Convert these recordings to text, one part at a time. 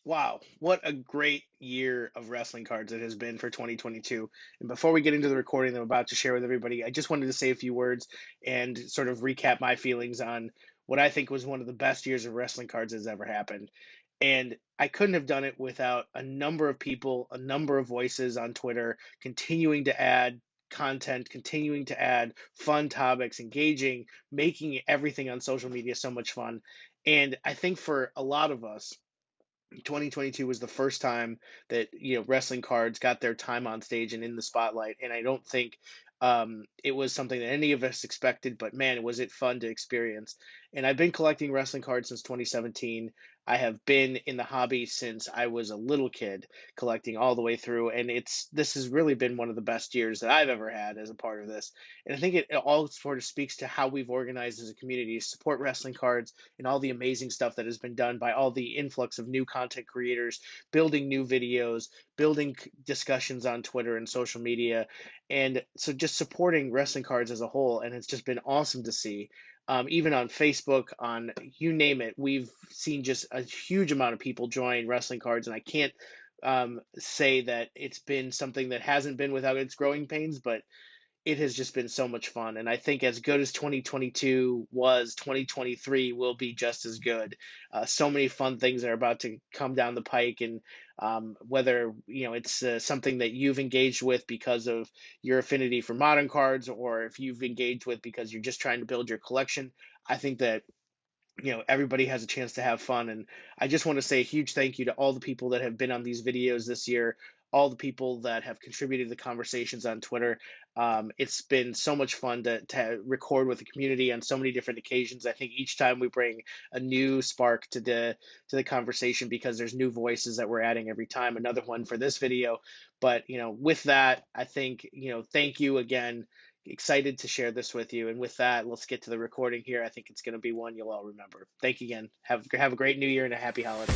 Wow, what a great year of wrestling cards it has been for 2022. And before we get into the recording that I'm about to share with everybody, I just wanted to say a few words and sort of recap my feelings on what I think was one of the best years of wrestling cards that's ever happened. And I couldn't have done it without a number of people, a number of voices on Twitter continuing to add content, continuing to add fun topics, engaging, making everything on social media so much fun. And I think for a lot of us, 2022 was the first time that wrestling cards got their time on stage and in the spotlight, and I don't think it was something that any of us expected. But man, was it fun to experience! And I've been collecting wrestling cards since 2017. I have been in the hobby since I was a little kid, collecting all the way through, and this has really been one of the best years that I've ever had as a part of this. And I think it all sort of speaks to how we've organized as a community to support wrestling cards and all the amazing stuff that has been done by all the influx of new content creators, building new videos, building discussions on Twitter and social media. And so just supporting wrestling cards as a whole. And it's just been awesome to see. Even on Facebook, on you name it, we've seen just a huge amount of people join wrestling cards. And I can't say that it's been something that hasn't been without its growing pains, but it has just been so much fun. And I think as good as 2022 was, 2023 will be just as good. So many fun things are about to come down the pike. And whether, it's something that you've engaged with because of your affinity for modern cards, or if you've engaged with because you're just trying to build your collection, I think that everybody has a chance to have fun. And I just want to say a huge thank you to all the people that have been on these videos this year, all the people that have contributed to the conversations on Twitter. It's been so much fun to record with the community on so many different occasions. I think each time we bring a new spark to the conversation, because there's new voices that we're adding every time. Another one for this video. But with that, I think, thank you again. Excited to share this with you. And with that, let's get to the recording here. I think it's going to be one you'll all remember. Thank you again. Have a great new year and a happy holiday.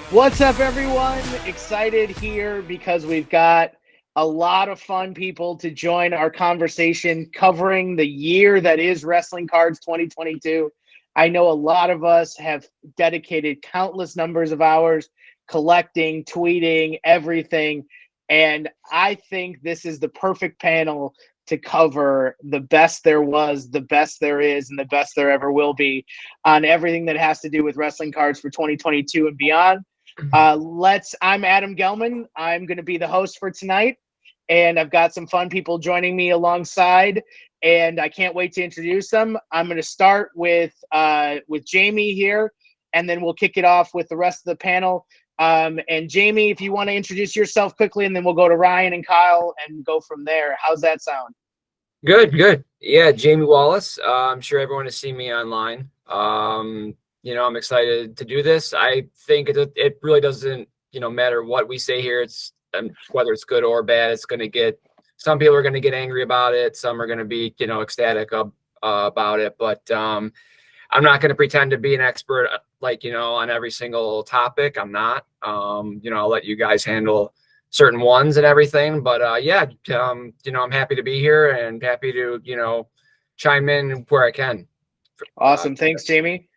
What's up, everyone? Excited here because we've got a lot of fun people to join our conversation covering the year that is Wrestling Cards 2022. I know a lot of us have dedicated countless numbers of hours collecting, tweeting, everything. And I think this is the perfect panel to cover the best there was, the best there is, and the best there ever will be on everything that has to do with wrestling cards for 2022 and beyond. I'm Adam Gellman. I'm going to be the host for tonight, and I've got some fun people joining me alongside, and I can't wait to introduce them. I'm going to start with Jamie here, and then we'll kick it off with the rest of the panel. And Jamie, if you want to introduce yourself quickly, and then we'll go to Ryan and Kyle and go from there. How's that sound? Good. Yeah, Jamie Wallace. I'm sure everyone has seen me online. I'm excited to do this. I think it really doesn't, matter what we say here. It's whether it's good or bad. It's going to get, some people are going to get angry about it. Some are going to be, ecstatic about it. But I'm not going to pretend to be an expert, on every single topic. I'm not. I'll let you guys handle certain ones and everything. But I'm happy to be here and happy to, chime in where I can. Awesome. Thanks, Jamie.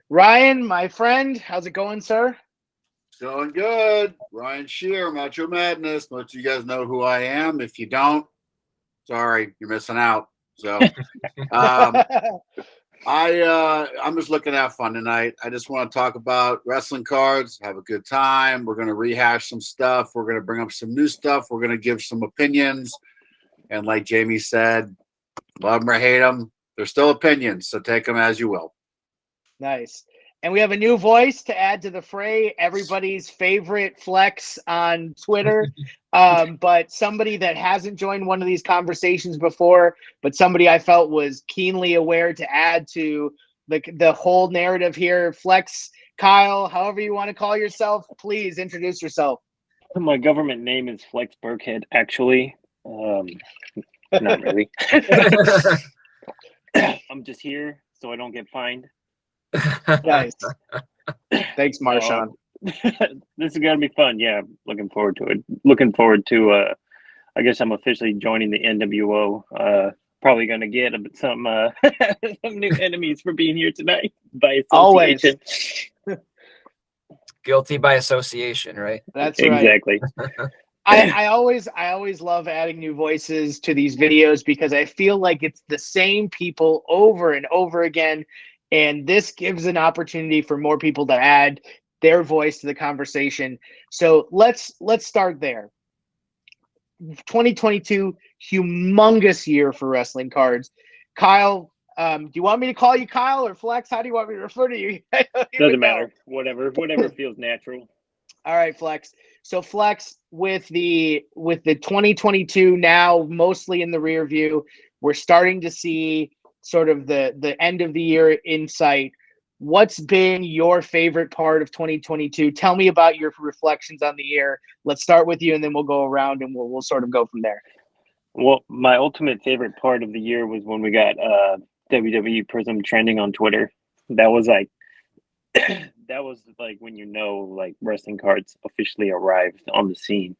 Ryan, my friend, how's it going, sir? Going good. Ryan Schear, Macho Madness. Most of you guys know who I am. If you don't, sorry, you're missing out. So I'm just looking to have fun tonight. I just want to talk about wrestling cards, have a good time. We're going to rehash some stuff. We're going to bring up some new stuff. We're going to give some opinions. And like Jamie said, love them or hate them, they're still opinions, so take them as you will. Nice. And we have a new voice to add to the fray, everybody's favorite Flex on Twitter, but somebody that hasn't joined one of these conversations before, but somebody I felt was keenly aware to add to the whole narrative here. Flex, Kyle, however you want to call yourself, please introduce yourself. My government name is FlexBurkhead, actually. Not really. I'm just here so I don't get fined. Nice. Thanks, Marshawn. This is gonna be fun. Yeah, looking forward to it. Looking forward to I guess I'm officially joining the NWO probably gonna get some some new enemies for being here tonight by Always. association. Guilty by association, right? That's right. Exactly. I always love adding new voices to these videos because I feel like it's the same people over and over again. And this gives an opportunity for more people to add their voice to the conversation. So let's start there. 2022, humongous year for wrestling cards. Kyle, do you want me to call you Kyle or Flex? How do you want me to refer to you? Doesn't matter. Whatever feels natural. All right, Flex. So Flex, with the 2022 now mostly in the rear view, we're starting to see sort of the end of the year in sight. What's been your favorite part of 2022? Tell me about your reflections on the year. Let's start with you, and then we'll go around and we'll sort of go from there. Well, my ultimate favorite part of the year was when we got WWE Prism trending on Twitter. That was like when like wrestling cards officially arrived on the scene.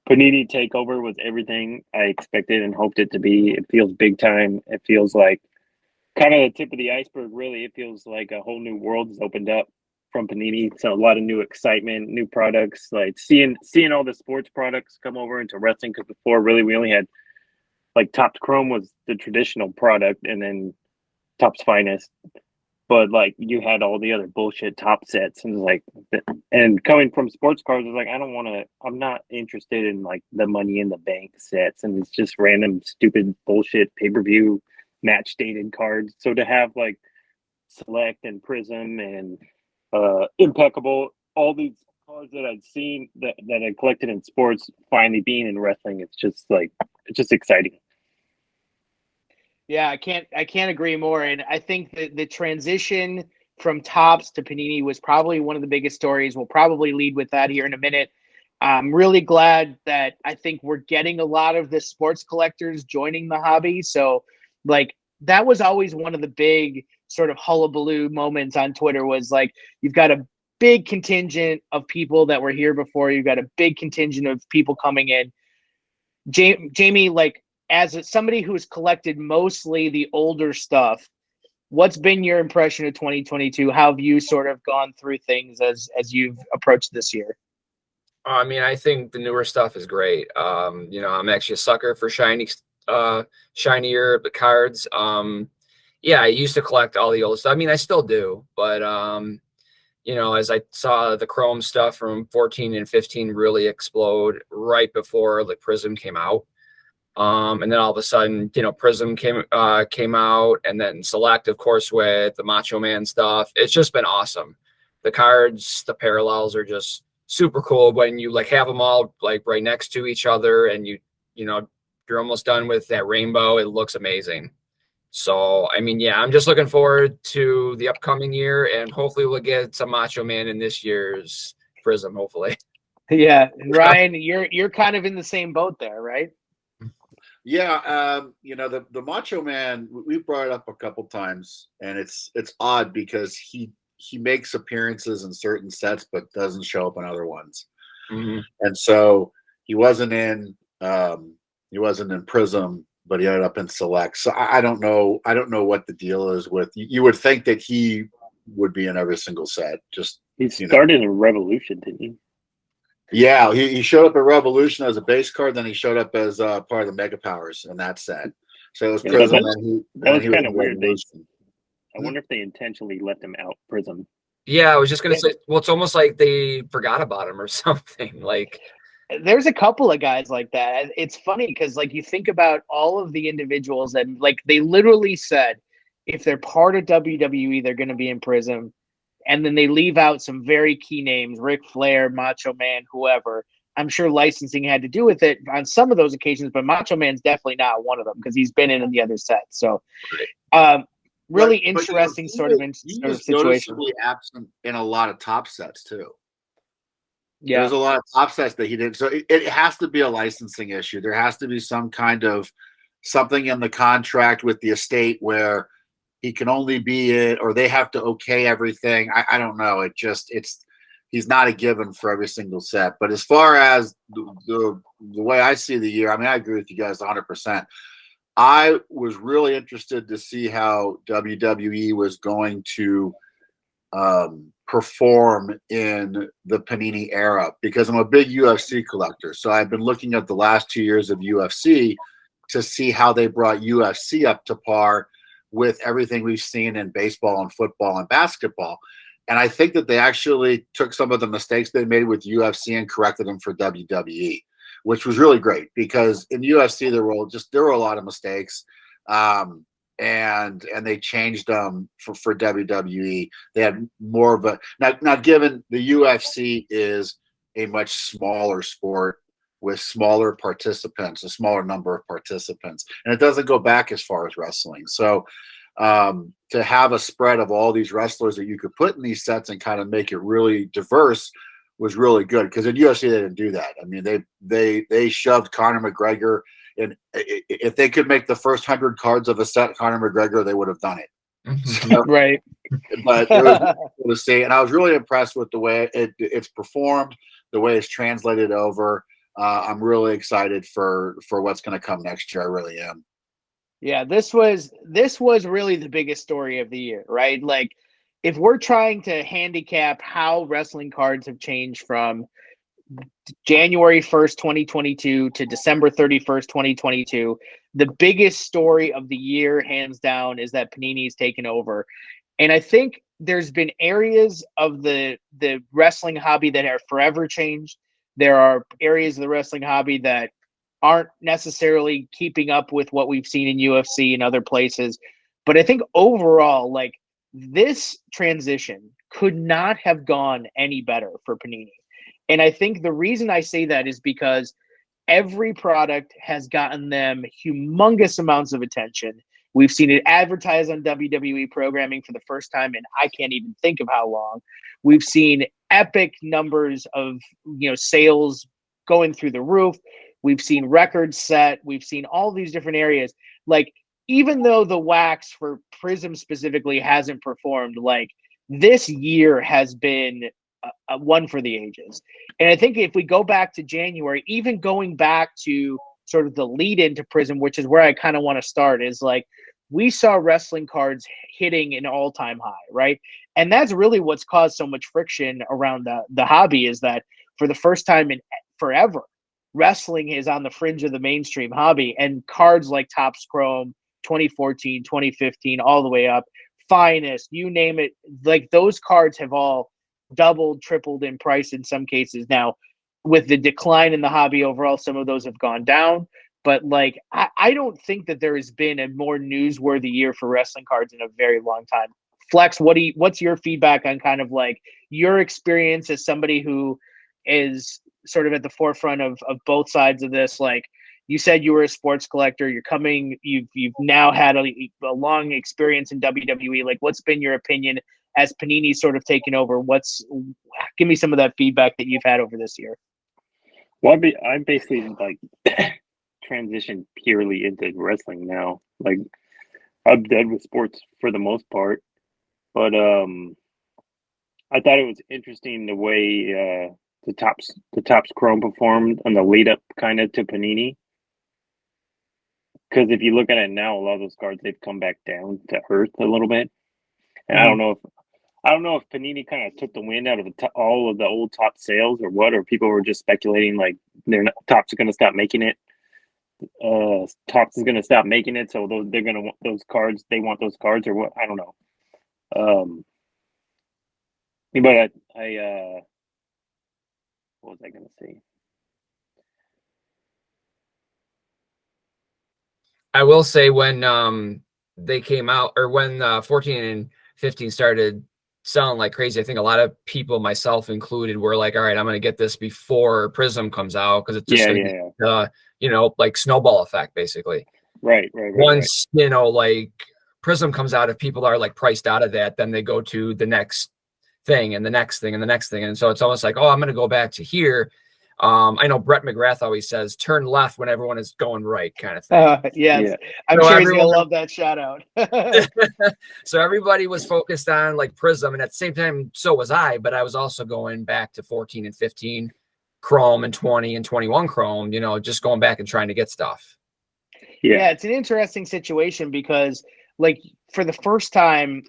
Panini Takeover was everything I expected and hoped it to be. It feels big time. It feels like kind of the tip of the iceberg, really. It feels like a whole new world has opened up from Panini. So a lot of new excitement, new products, like seeing all the sports products come over into wrestling. Because before, really, we only had like Topps Chrome was the traditional product, and then Topps Finest. But like you had all the other bullshit top sets, and like, and coming from sports cards, it's like I'm not interested in like the Money in the Bank sets, and it's just random stupid bullshit pay-per-view match dated cards. So to have like Select and Prism and Impeccable, all these cards that I'd seen that I collected in sports finally being in wrestling, it's just exciting. Yeah, I can't agree more. And I think that the transition from Topps to Panini was probably one of the biggest stories. We'll probably lead with that here in a minute. I'm really glad that I think we're getting a lot of the sports collectors joining the hobby. So like that was always one of the big sort of hullabaloo moments on Twitter was like, you've got a big contingent of people that were here before. You've got a big contingent of people coming in. Jamie, like, as somebody who's collected mostly the older stuff, what's been your impression of 2022? How have you sort of gone through things as you've approached this year? I mean, I think the newer stuff is great. I'm actually a sucker for shinier the cards. Yeah, I used to collect all the old stuff. I mean, I still do, but as I saw the Chrome stuff from 14 and 15 really explode right before the Prism came out. And then all of a sudden, Prism came out, and then Select, of course, with the Macho Man stuff. It's just been awesome. The cards, the parallels are just super cool when you like have them all like right next to each other, and you're almost done with that rainbow. It looks amazing. So, I mean, yeah, I'm just looking forward to the upcoming year, and hopefully we'll get some Macho Man in this year's Prism, hopefully. Yeah, and Ryan, you're kind of in the same boat there, right? Yeah, the Macho Man, we've brought it up a couple times, and it's odd because he makes appearances in certain sets but doesn't show up in other ones. Mm-hmm. And so he wasn't in Prism, but he ended up in Select. So I don't know what the deal is with. You would think that he would be in every single set. Just he started in Revolution, didn't he? Yeah, he showed up at Revolution as a base card, then he showed up as part of the Mega Powers in that set. So it was Prism. That was kind of weird. I wonder if they intentionally left him out Prism. Yeah, I was just gonna say. Well, it's almost like they forgot about him or something. Like, there's a couple of guys like that. It's funny because like you think about all of the individuals that like they literally said if they're part of WWE, they're going to be in Prism. And then they leave out some very key names, Ric Flair, Macho Man, whoever. I'm sure licensing had to do with it on some of those occasions, but Macho Man's definitely not one of them because he's been in the other sets. So really interesting sort of situation. Noticeably absent in a lot of top sets too. Yeah. There's a lot of top sets that he did. So it has to be a licensing issue. There has to be some kind of something in the contract with the estate where he can only be it, or they have to okay everything. I don't know. He's not a given for every single set. But as far as the way I see the year, I mean, I agree with you guys 100%. I was really interested to see how WWE was going to perform in the Panini era, because I'm a big UFC collector. So I've been looking at the last 2 years of UFC to see how they brought UFC up to par with everything we've seen in baseball and football and basketball. And I think that they actually took some of the mistakes they made with UFC and corrected them for WWE, which was really great, because in UFC there were a lot of mistakes, and they changed them for WWE. They had more of a now given the UFC is a much smaller sport with smaller participants, a smaller number of participants, and it doesn't go back as far as wrestling. So to have a spread of all these wrestlers that you could put in these sets and kind of make it really diverse was really good, because in UFC they didn't do that. I mean, they shoved Conor McGregor, and if they could make the first 100 cards of a set Conor McGregor, they would have done it. So, Right. But it was really cool to see, and I was really impressed with the way it's performed, the way it's translated over. I'm really excited for what's going to come next year. I really am. Yeah, this was really the biggest story of the year, right? Like, if we're trying to handicap how wrestling cards have changed from January 1st, 2022 to December 31st, 2022, the biggest story of the year, hands down, is that Panini's taken over. And I think there's been areas of the wrestling hobby that are forever changed. There are areas of the wrestling hobby that aren't necessarily keeping up with what we've seen in UFC and other places. But I think overall, like, this transition could not have gone any better for Panini. And I think the reason I say that is because every product has gotten them humongous amounts of attention. We've seen it advertised on WWE programming for the first time, and I can't even think of how long. We've seen epic numbers of sales going through the roof. We've seen records set. We've seen all these different areas. Like, even though the wax for Prism specifically hasn't performed, like, this year has been a one for the ages. And I think if we go back to January, even going back to sort of the lead into Prism, which is where I kind of want to start, is like, we saw wrestling cards hitting an all-time high, right? And that's really what's caused so much friction around the hobby, is that for the first time in forever, wrestling is on the fringe of the mainstream hobby, and cards like Topps Chrome 2014, 2015, all the way up, Finest, you name it, like, those cards have all doubled, tripled in price in some cases. Now, with the decline in the hobby overall, some of those have gone down. But, like, I don't think that there has been a more newsworthy year for wrestling cards in a very long time. Flex, what's your feedback on kind of like your experience as somebody who is sort of at the forefront of both sides of this? Like, you said you were a sports collector. You've now had a long experience in WWE. Like, what's been your opinion as Panini's sort of taken over? Give me some of that feedback that you've had over this year. Well, I'm basically like transitioned purely into wrestling now. Like, I'm done with sports for the most part, but I thought it was interesting the way the Topps Chrome performed on the lead up kind of to Panini. Because if you look at it now, a lot of those cards, they've come back down to earth a little bit. And I don't know if Panini kind of took the wind out of all of the old top sales or what, or people were just speculating like Topps are going to stop making it. Topps is going to stop making it, so they're going to want those cards. They want those cards or what? I don't know. But I what was I going to say? I will say when they came out, or when 14 and 15 started selling like crazy, I think a lot of people, myself included, were like, all right, I'm going to get this before Prism comes out, because it's just like snowball effect, basically. Right. Once, like Prism comes out, if people are like priced out of that, then they go to the next thing and the next thing and the next thing. And so it's almost like, oh, I'm going to go back to here. I know Brett McGrath always says turn left when everyone is going right, kind of thing. Yes. Yeah. I'm sure he's gonna love that shout out. So everybody was focused on like Prism, and at the same time, so was I, but I was also going back to 14 and 15 Chrome and 20 and 21 Chrome, just going back and trying to get stuff. Yeah, it's an interesting situation because, like, for the first time,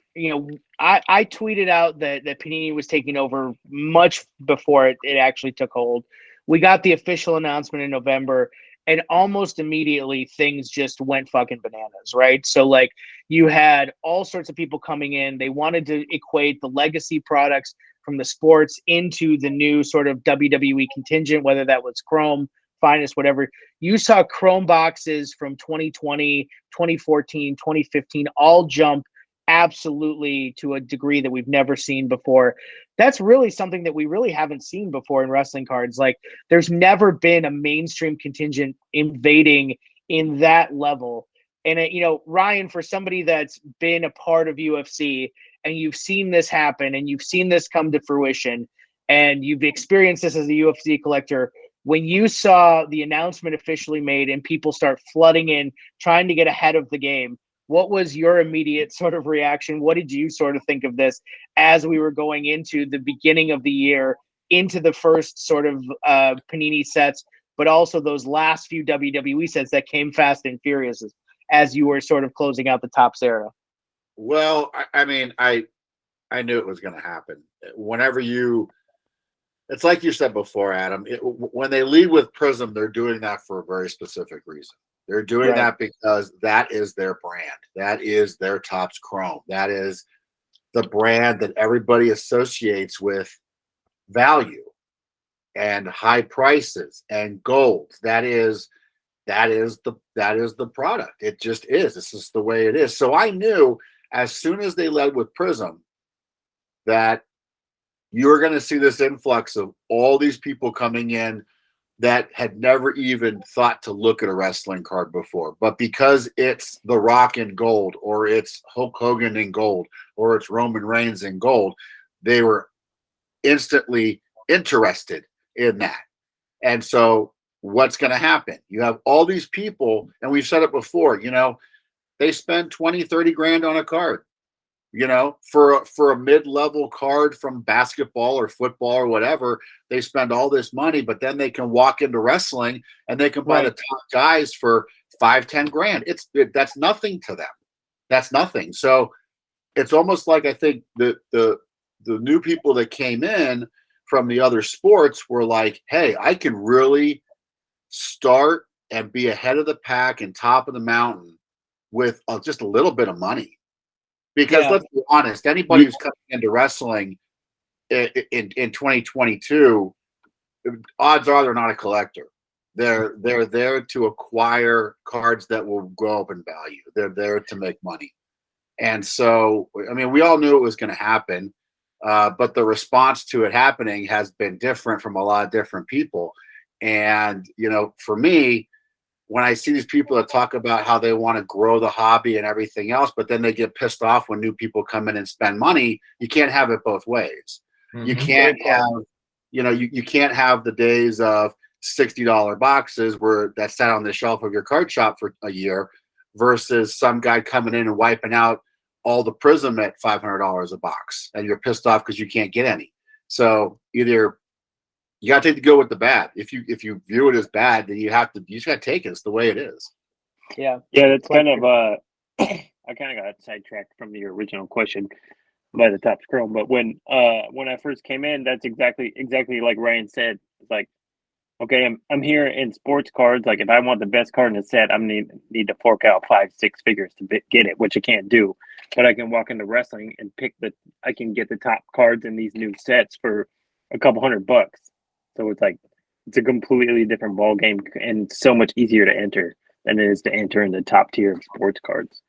I tweeted out that Panini was taking over much before it actually took hold. We got the official announcement in November, and almost immediately things just went fucking bananas, right? So, like, you had all sorts of people coming in. They wanted to equate the legacy products from the sports into the new sort of WWE contingent, whether that was Chrome, Finest, whatever. You saw Chrome boxes from 2020, 2014, 2015 all jump absolutely to a degree that we've never seen before. That's really something that we really haven't seen before in wrestling cards. Like, there's never been a mainstream contingent invading in that level. And Ryan, for somebody that's been a part of UFC and you've seen this happen and you've seen this come to fruition and you've experienced this as a UFC collector, when you saw the announcement officially made and people start flooding in, trying to get ahead of the game, what was your immediate sort of reaction? What did you sort of think of this as we were going into the beginning of the year, into the first sort of Panini sets, but also those last few WWE sets that came fast and furious as you were sort of closing out the Topps era? Well, I mean, I knew it was going to happen. Whenever it's like you said before, Adam, when they lead with Prism, they're doing that for a very specific reason. They're doing that because that is their brand. That is their Topps Chrome. That is the brand that everybody associates with value and high prices and gold. That is the product. It just is. This is the way it is. So I knew as soon as they led with Prism that you're going to see this influx of all these people coming in that had never even thought to look at a wrestling card before. But because it's The Rock in gold, or it's Hulk Hogan in gold, or it's Roman Reigns in gold, they were instantly interested in that. And so what's going to happen? You have all these people, and we've said it before, they spend 20, 30 grand on a card. For a mid-level card from basketball or football or whatever, they spend all this money, but then they can walk into wrestling and they can buy the top guys for 5, 10 grand. That's nothing to them. That's nothing. So it's almost like, I think the new people that came in from the other sports were like, hey, I can really start and be ahead of the pack and top of the mountain with just a little bit of money. Because let's be honest, anybody who's coming into wrestling in 2022, odds are they're not a collector. They're there to acquire cards that will go up in value. They're there to make money. And so, I mean, we all knew it was going to happen, but the response to it happening has been different from a lot of different people. And, for me, when I see these people that talk about how they want to grow the hobby and everything else, but then they get pissed off when new people come in and spend money, you can't have it both ways. Mm-hmm. You can't have, you can't have the days of $60 boxes where that sat on the shelf of your card shop for a year versus some guy coming in and wiping out all the Prism at $500 a box, and you're pissed off because you can't get any. So either you got to take the good with the bad. If you view it as bad, then you just got to take it. It's the way it is. Yeah. That's kind of I kind of got sidetracked from the original question by the Topps Chrome. But when I first came in, that's exactly like Ryan said. It's like, okay, I'm here in sports cards. Like, if I want the best card in the set, I'm need to fork out 5-6 figures to get it, which I can't do. But I can walk into wrestling and I can get the top cards in these new sets for a couple $100. So it's a completely different ball game and so much easier to enter than it is to enter in the top tier of sports cards.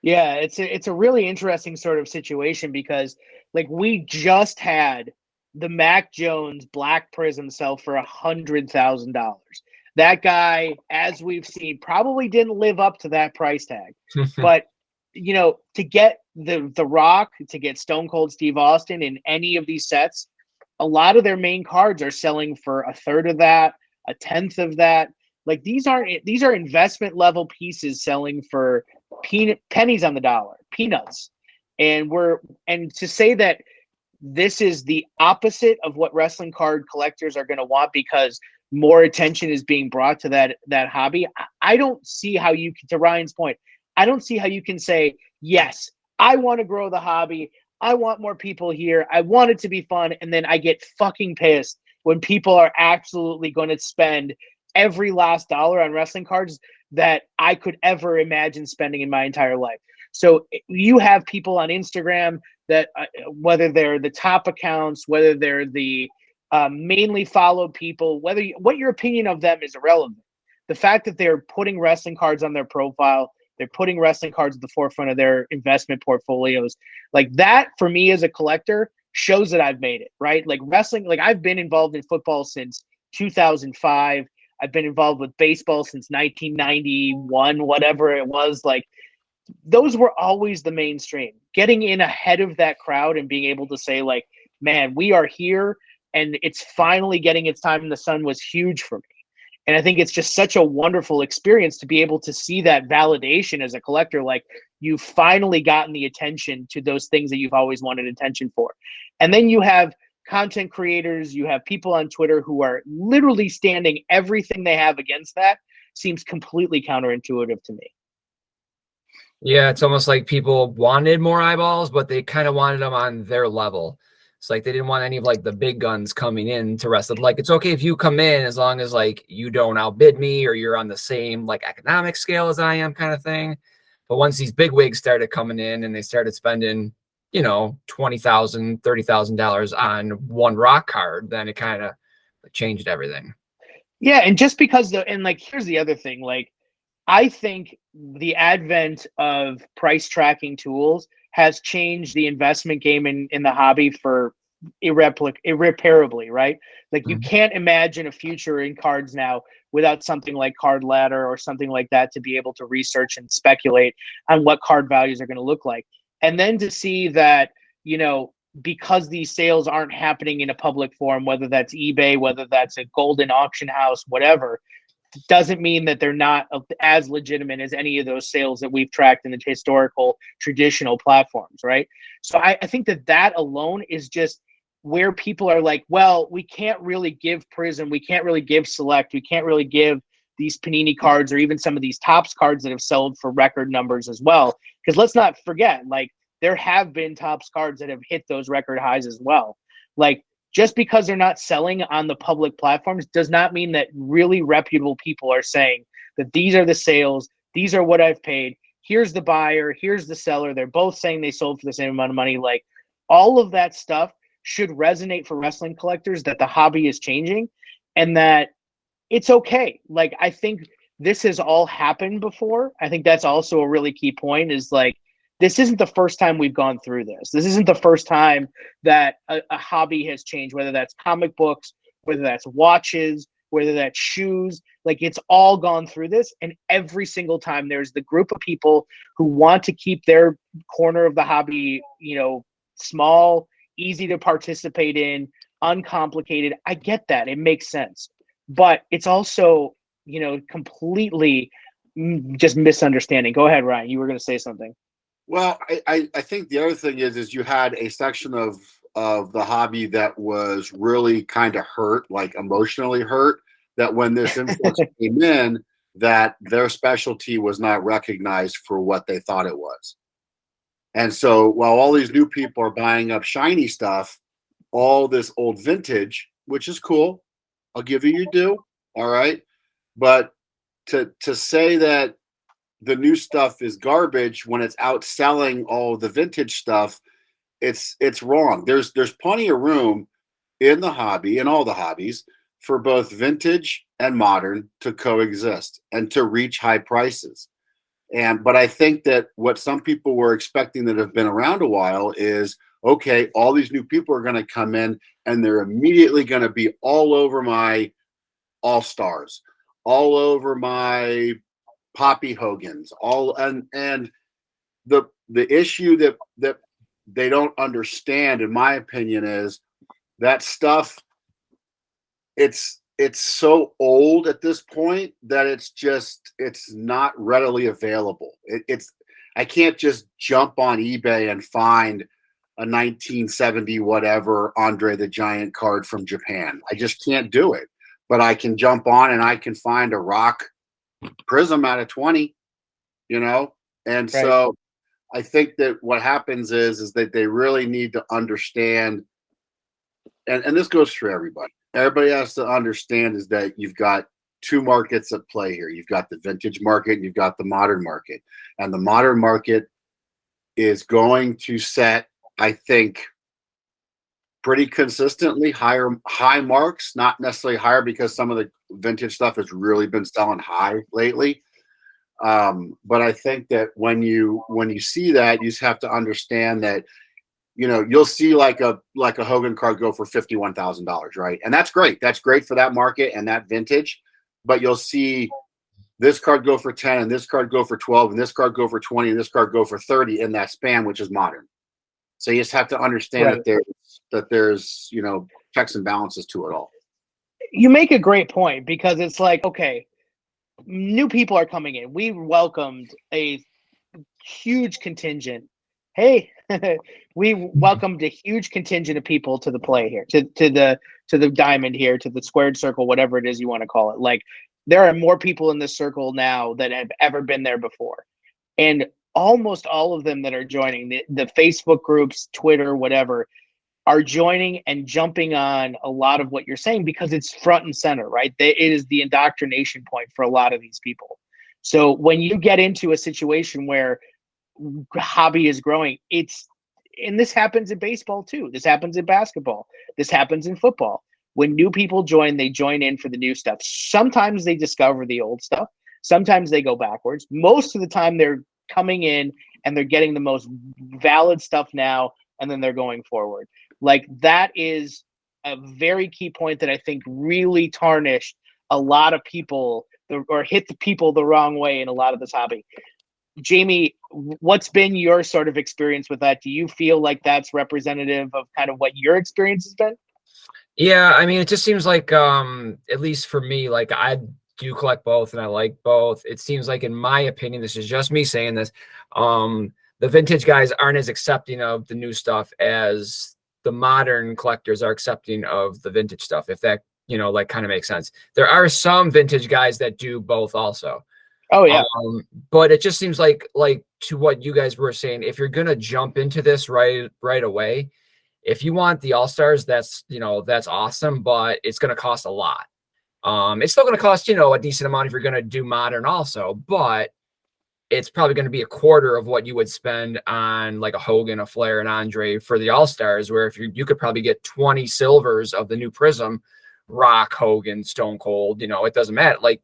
Yeah, it's a really interesting sort of situation because, like, we just had the Mac Jones Black Prism sell for $100,000. That guy, as we've seen, probably didn't live up to that price tag. But to get the Rock, to get Stone Cold Steve Austin in any of these sets, a lot of their main cards are selling for a third of that, a tenth of that. Like, these are investment level pieces selling for pennies on the dollar, peanuts. And to say that this is the opposite of what wrestling card collectors are going to want, because more attention is being brought to that hobby. I don't see how you can, to Ryan's point, I don't see how you can say, yes, I want to grow the hobby. I want more people here. I want it to be fun. And then I get fucking pissed when people are absolutely going to spend every last dollar on wrestling cards that I could ever imagine spending in my entire life. So you have people on Instagram that whether they're the top accounts, whether they're the mainly followed people, what your opinion of them is irrelevant. The fact that they're putting wrestling cards on their profile, they're putting wrestling cards at the forefront of their investment portfolios, like that for me as a collector shows that I've made it, right? Like wrestling, like I've been involved in football since 2005. I've been involved with baseball since 1991, whatever it was. Like those were always the mainstream. Getting in ahead of that crowd and being able to say, like, man, we are here and it's finally getting its time in the sun was huge for me. And I think it's just such a wonderful experience to be able to see that validation as a collector. Like you've finally gotten the attention to those things that you've always wanted attention for. And then you have content creators, you have people on Twitter who are literally standing everything they have against that. Seems completely counterintuitive to me. Yeah, it's almost like people wanted more eyeballs, but they kind of wanted them on their level. It's like they didn't want any of like the big guns coming in to wrestle. Like it's okay if you come in as long as like you don't outbid me or you're on the same like economic scale as I am, kind of thing. But once these big wigs started coming in and they started spending, you know, $20,000, $30,000 on one rock card, then it kind of changed everything. Yeah, and just because here's the other thing, like I think the advent of price tracking tools has changed the investment game in the hobby for irreparably, right? Like you can't imagine a future in cards now without something like Card Ladder or something like that to be able to research and speculate on what card values are going to look like. And then to see that, you know, because these sales aren't happening in a public forum, whether that's eBay, whether that's a golden auction house, whatever, doesn't mean that they're not as legitimate as any of those sales that we've tracked in the historical traditional platforms, right? So I think that alone is just where people are like, well, we can't really give Prism, we can't really give Select, we can't really give these Panini cards or even some of these Topps cards that have sold for record numbers as well. Because let's not forget, like there have been Topps cards that have hit those record highs as well. Like just because they're not selling on the public platforms does not mean that really reputable people are saying that these are the sales, these are what I've paid, here's the buyer, here's the seller. They're both saying they sold for the same amount of money. Like all of that stuff should resonate for wrestling collectors, that the hobby is changing and that it's okay. Like I think this has all happened before. I think that's also a really key point is like, this isn't the first time we've gone through this. This isn't the first time that a hobby has changed, whether that's comic books, whether that's watches, whether that's shoes. Like it's all gone through this. And every single time there's the group of people who want to keep their corner of the hobby, you know, small, easy to participate in, uncomplicated. I get that. It makes sense. But it's also, you know, completely just misunderstanding. Go ahead, Ryan. You were going to say something. Well, I think the other thing is you had a section of the hobby that was really kind of hurt, like emotionally hurt, that when this influx came in, that their specialty was not recognized for what they thought it was. And so while all these new people are buying up shiny stuff, all this old vintage, which is cool, I'll give you your due, all right? But to say that the new stuff is garbage when it's outselling all the vintage stuff, it's wrong. There's plenty of room in the hobby, in all the hobbies, for both vintage and modern to coexist and to reach high prices. But I think that what some people were expecting that have been around a while is, okay, all these new people are going to come in and they're immediately going to be all over my All-Stars, all over my Poppy Hogan's, and the issue that they don't understand, in my opinion, is that stuff, it's so old at this point that it's not readily available. I can't just jump on eBay and find a 1970 whatever Andre the Giant card from Japan. I just can't do it. but I can jump on and I can find a rock prism out of 20, you know? And Right. so I think that what happens is that they really need to understand, and this goes for everybody. Everybody has to understand is that you've got two markets at play here. You've got the vintage market and you've got the modern market. And the modern market is going to set, I think, pretty consistently high marks, not necessarily higher because some of the vintage stuff has really been selling high lately. But I think that when you see that, you just have to understand that, you know, you'll see like a Hogan card go for $51,000, right? And that's great. That's great for that market and that vintage. But you'll see this card go for 10 and this card go for 12 and this card go for 20 and this card go for 30 in that span, which is modern. So you just have to understand Right. that there's, you know, checks and balances to it all. You make a great point, because it's like, okay, new people are coming in. We welcomed a huge contingent. Hey, we welcomed a huge contingent of people to the play here, to the diamond here, to the squared circle, whatever it is you want to call it. Like, there are more people in this circle now than have ever been there before. And almost all of them that are joining the Facebook groups, Twitter, whatever, are joining and jumping on a lot of what you're saying, because it's front and center, right? It is the indoctrination point for a lot of these people. So when you get into a situation where hobby is growing, and this happens in baseball too. This happens in basketball. This happens in football. When new people join, they join in for the new stuff. Sometimes they discover the old stuff. Sometimes they go backwards. Most of the time they're coming in and they're getting the most valid stuff now, and then they're going forward. Like, that is a very key point that I think really tarnished a lot of people, or hit the people the wrong way in a lot of this hobby. Jamie, what's been your sort of experience with that? Do you feel like that's representative of kind of what your experience has been? Yeah, I mean, it just seems like, at least for me, like, I do collect both and I like both. It seems like, in my opinion, this is just me saying this, the vintage guys aren't as accepting of the new stuff as the modern collectors are accepting of the vintage stuff, if that, you know, like, kind of makes sense. There are some vintage guys that do both also. Oh yeah. But it just seems like to what you guys were saying, if you're gonna jump into this right away, if you want the all-stars, that's, you know, that's awesome, but it's gonna cost a lot. It's still gonna cost, you know, a decent amount if you're gonna do modern also, but it's probably going to be a quarter of what you would spend on like a Hogan, a Flair, and Andre for the All-Stars, where if you could probably get 20 silvers of the new Prism, Rock, Hogan, Stone Cold, you know, it doesn't matter. Like,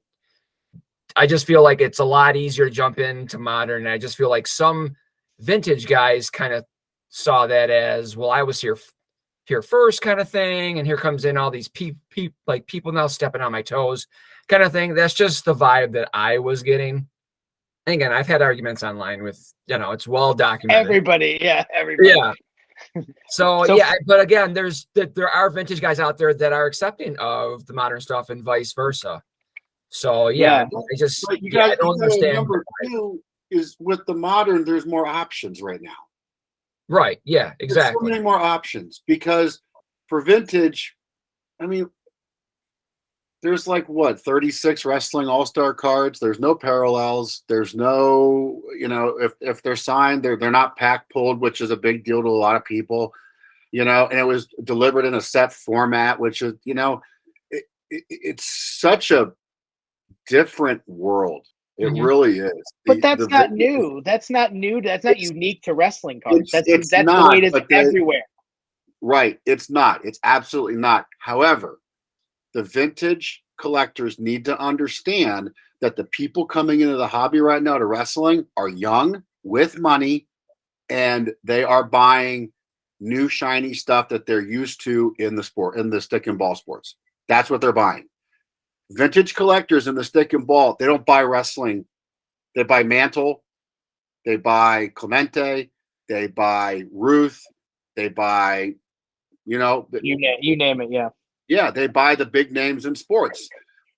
I just feel like it's a lot easier to jump into modern. And I just feel like some vintage guys kind of saw that as, well, I was here first kind of thing, and here comes in all these people now stepping on my toes kind of thing. That's just the vibe that I was getting. And again, I've had arguments online with, you know, it's well documented. Everybody. Yeah. So yeah, but again, there are vintage guys out there that are accepting of the modern stuff and vice versa. So yeah. I don't understand. Number two is, with the modern, there's more options right now. Right. Yeah, exactly. There's so many more options, because for vintage, I mean, there's like, what, 36 wrestling all-star cards. There's no parallels. There's no, you know, if they're signed, they're not pack pulled, which is a big deal to a lot of people, you know, and it was delivered in a set format, which is, you know, it's such a different world. It really is. But that's not new. That's not new. That's not unique to wrestling cards. That's not, the way it is everywhere. Right. It's not. It's absolutely not. However, the vintage collectors need to understand that the people coming into the hobby right now to wrestling are young, with money, and they are buying new shiny stuff that they're used to in the sport, in the stick and ball sports. That's what they're buying. Vintage collectors in the stick and ball, they don't buy wrestling. They buy Mantle, they buy Clemente, they buy Ruth, they buy, you know, you name it. Yeah. Yeah, they buy the big names in sports.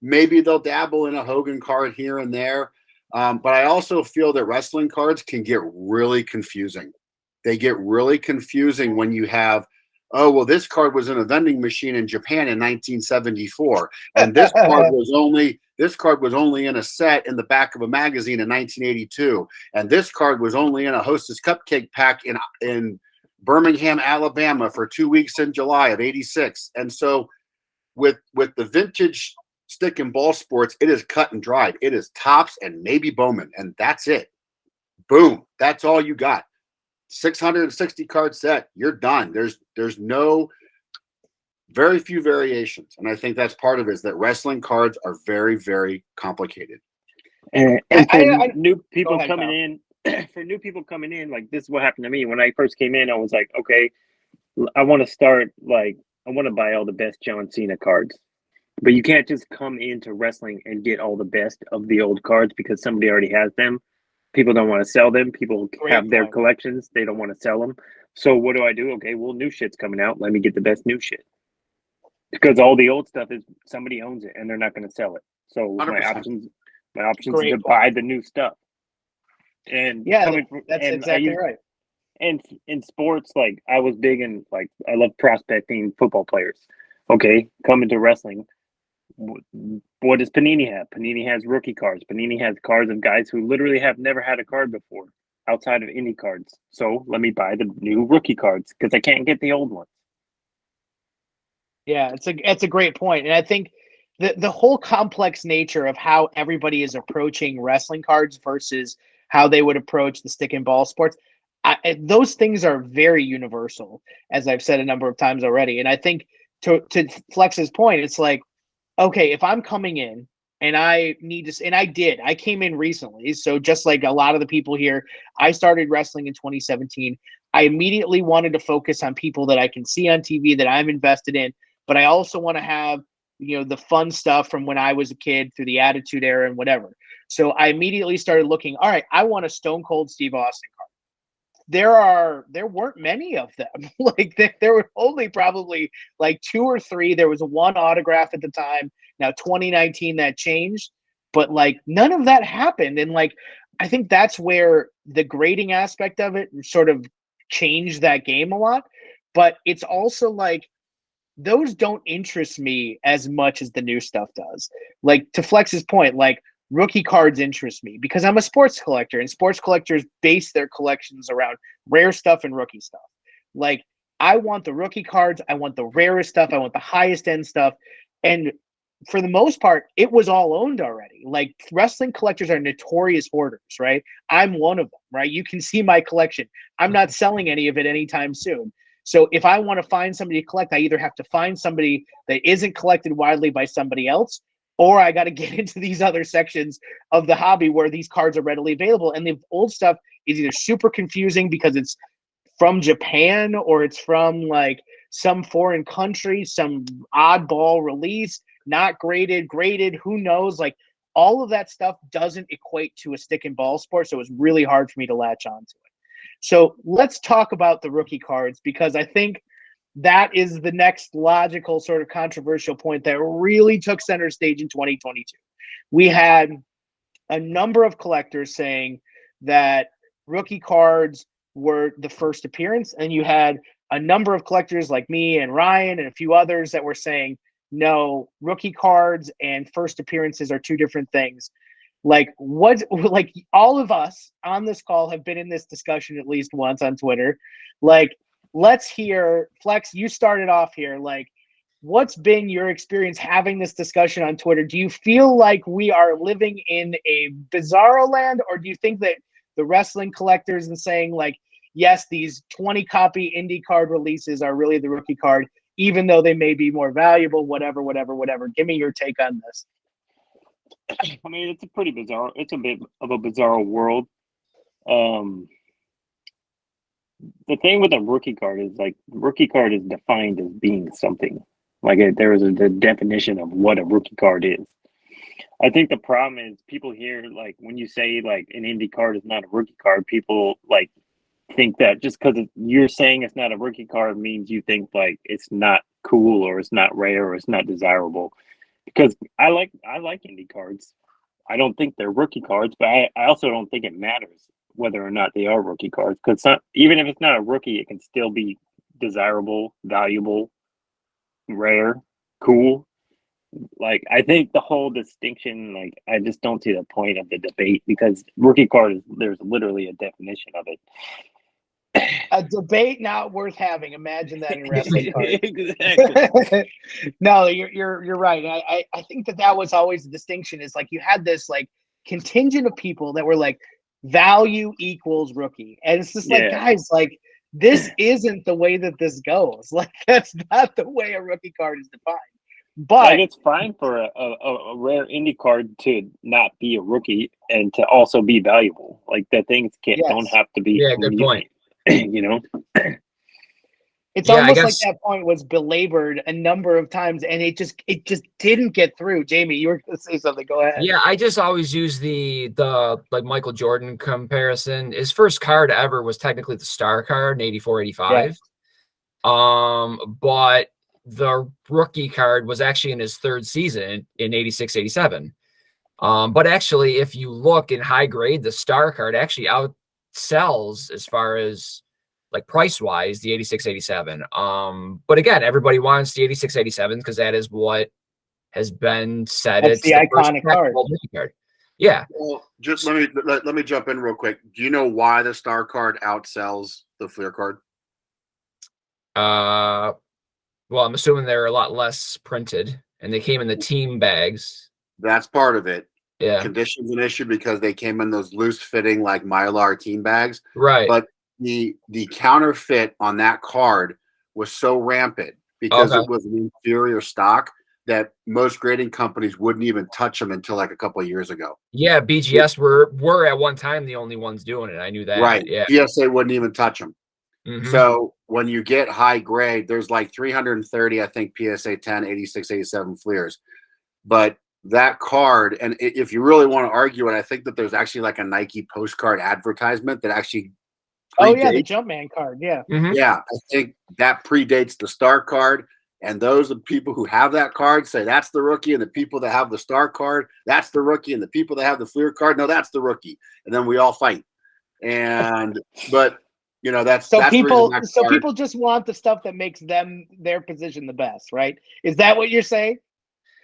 Maybe they'll dabble in a Hogan card here and there. But I also feel that wrestling cards can get really confusing. They get really confusing when you have oh, well, this card was in a vending machine in Japan in 1974, and this card was only in a set in the back of a magazine in 1982, and this card was only in a Hostess Cupcake pack in Birmingham, Alabama for 2 weeks in July of '86. And so with the vintage stick and ball sports, it is cut and dried. It is Topps and maybe Bowman, and that's it. Boom. That's all you got. 660 card set. You're done. There's no very few variations. And I think that's part of it, is that wrestling cards are very, very complicated. And for new people ahead, coming in, for new people coming in, like this is what happened to me when I first came in. I was like, okay, I want to start, like, I want to buy all the best John Cena cards. But you can't just come into wrestling and get all the best of the old cards because somebody already has them. People don't want to sell them. People have their collections. They don't want to sell them. So what do I do? Okay, well, new shit's coming out. Let me get the best new shit. Because all the old stuff is somebody owns it and they're not going to sell it. So 100%. my options is to buy the new stuff. And yeah, that's exactly right. And in sports, like I was big in, like, I love prospecting football players. Okay, coming to wrestling. What does Panini have? Panini has rookie cards. Panini has cards of guys who literally have never had a card before outside of indie cards. So let me buy the new rookie cards because I can't get the old ones. Yeah, it's a great point. And I think the whole complex nature of how everybody is approaching wrestling cards versus how they would approach the stick and ball sports, those things are very universal, as I've said a number of times already. And I think to Flex's point, it's like, okay, if I'm coming in and I came in recently. So just like a lot of the people here, I started wrestling in 2017. I immediately wanted to focus on people that I can see on TV that I'm invested in, but I also want to have, the fun stuff from when I was a kid through the Attitude Era and whatever. So I immediately started looking, all right, I want a Stone Cold Steve Austin card. There weren't many of them. Like there were only probably like 2 or 3. There was one autograph at the time. Now 2019 that changed, but like none of that happened. And like I think that's where the grading aspect of it sort of changed that game a lot. But it's also like those don't interest me as much as the new stuff does. Like to Flex's point, like rookie cards interest me because I'm a sports collector, and sports collectors base their collections around rare stuff and rookie stuff. Like I want the rookie cards, I want the rarest stuff, I want the highest end stuff. And for the most part, it was all owned already. Like wrestling collectors are notorious hoarders, right? I'm one of them, right? You can see my collection. I'm not selling any of it anytime soon. So if I want to find somebody to collect, I either have to find somebody that isn't collected widely by somebody else, or I got to get into these other sections of the hobby where these cards are readily available. And the old stuff is either super confusing because it's from Japan or it's from like some foreign country, some oddball release, not graded, who knows? Like all of that stuff doesn't equate to a stick and ball sport. So it's really hard for me to latch on to it. So let's talk about the rookie cards, because I think that is the next logical sort of controversial point that really took center stage in 2022. We had a number of collectors saying that rookie cards were the first appearance, and you had a number of collectors like me and Ryan and a few others that were saying, no, rookie cards and first appearances are two different things. Like all of us on this call have been in this discussion at least once on Twitter. Like, let's hear, Flex, you started off here. Like, what's been your experience having this discussion on Twitter? Do you feel like we are living in a bizarro land, or do you think that the wrestling collectors and saying like, yes, these 20 copy indie card releases are really the rookie card, even though they may be more valuable, whatever. Give me your take on this. I mean, it's a pretty bizarre. It's a bit of a bizarre world. The thing with a rookie card is like rookie card is defined as being something. Like there is the definition of what a rookie card is. I think the problem is people hear like when you say like an indie card is not a rookie card, people like think that just because you're saying it's not a rookie card means you think like it's not cool or it's not rare or it's not desirable. Because I like indie cards. I don't think they're rookie cards, but I also don't think it matters whether or not they are rookie cards. Because even if it's not a rookie, it can still be desirable, valuable, rare, cool. Like, I think the whole distinction, like, I just don't see the point of the debate, because rookie card there's literally a definition of it. A debate not worth having. Imagine that in wrestling cards. Exactly. No, you're right. I think that was always the distinction, is like you had this like contingent of people that were like value equals rookie. And it's just like, guys, like this isn't the way that this goes. Like that's not the way a rookie card is defined. But like, it's fine for a rare indie card to not be a rookie and to also be valuable. Like the things don't have to be. Yeah, good point. You know, it's almost like that point was belabored a number of times, and it just didn't get through. Jamie, you were going to say something. Go ahead. Yeah, I just always use the like Michael Jordan comparison. His first card ever was technically the star card in 84, 85. Yeah. But the rookie card was actually in his third season in 86, 87. But actually, if you look in high grade, the star card actually outsells as far as like price wise the 86, 87. But again, everybody wants the 86, 87 because that is what has been said. It's the iconic card. Yeah. Well, just let me jump in real quick. Do you know why the star card outsells the Fleer card? Well, I'm assuming they're a lot less printed, and they came in the team bags. That's part of it. Yeah. Condition's an issue because they came in those loose-fitting, like Mylar team bags. Right. But the counterfeit on that card was so rampant because it was an inferior stock that most grading companies wouldn't even touch them until like a couple of years ago. Yeah, BGS were at one time the only ones doing it. I knew that. Right. Yeah. PSA wouldn't even touch them. Mm-hmm. So when you get high grade, there's like 330, I think, PSA 10, 86, 87 Fleers. But that card, and if you really want to argue it, I think that there's actually like a Nike postcard advertisement that actually the Jumpman card. Yeah. Mm-hmm. Yeah, I think that predates the star card. And those are the people who have that card say that's the rookie, and the people that have the star card, that's the rookie, and the people that have the Fleer card, no, that's the rookie. And then we all fight. But you know, that's people just want the stuff that makes their position the best, right? Is that what you're saying?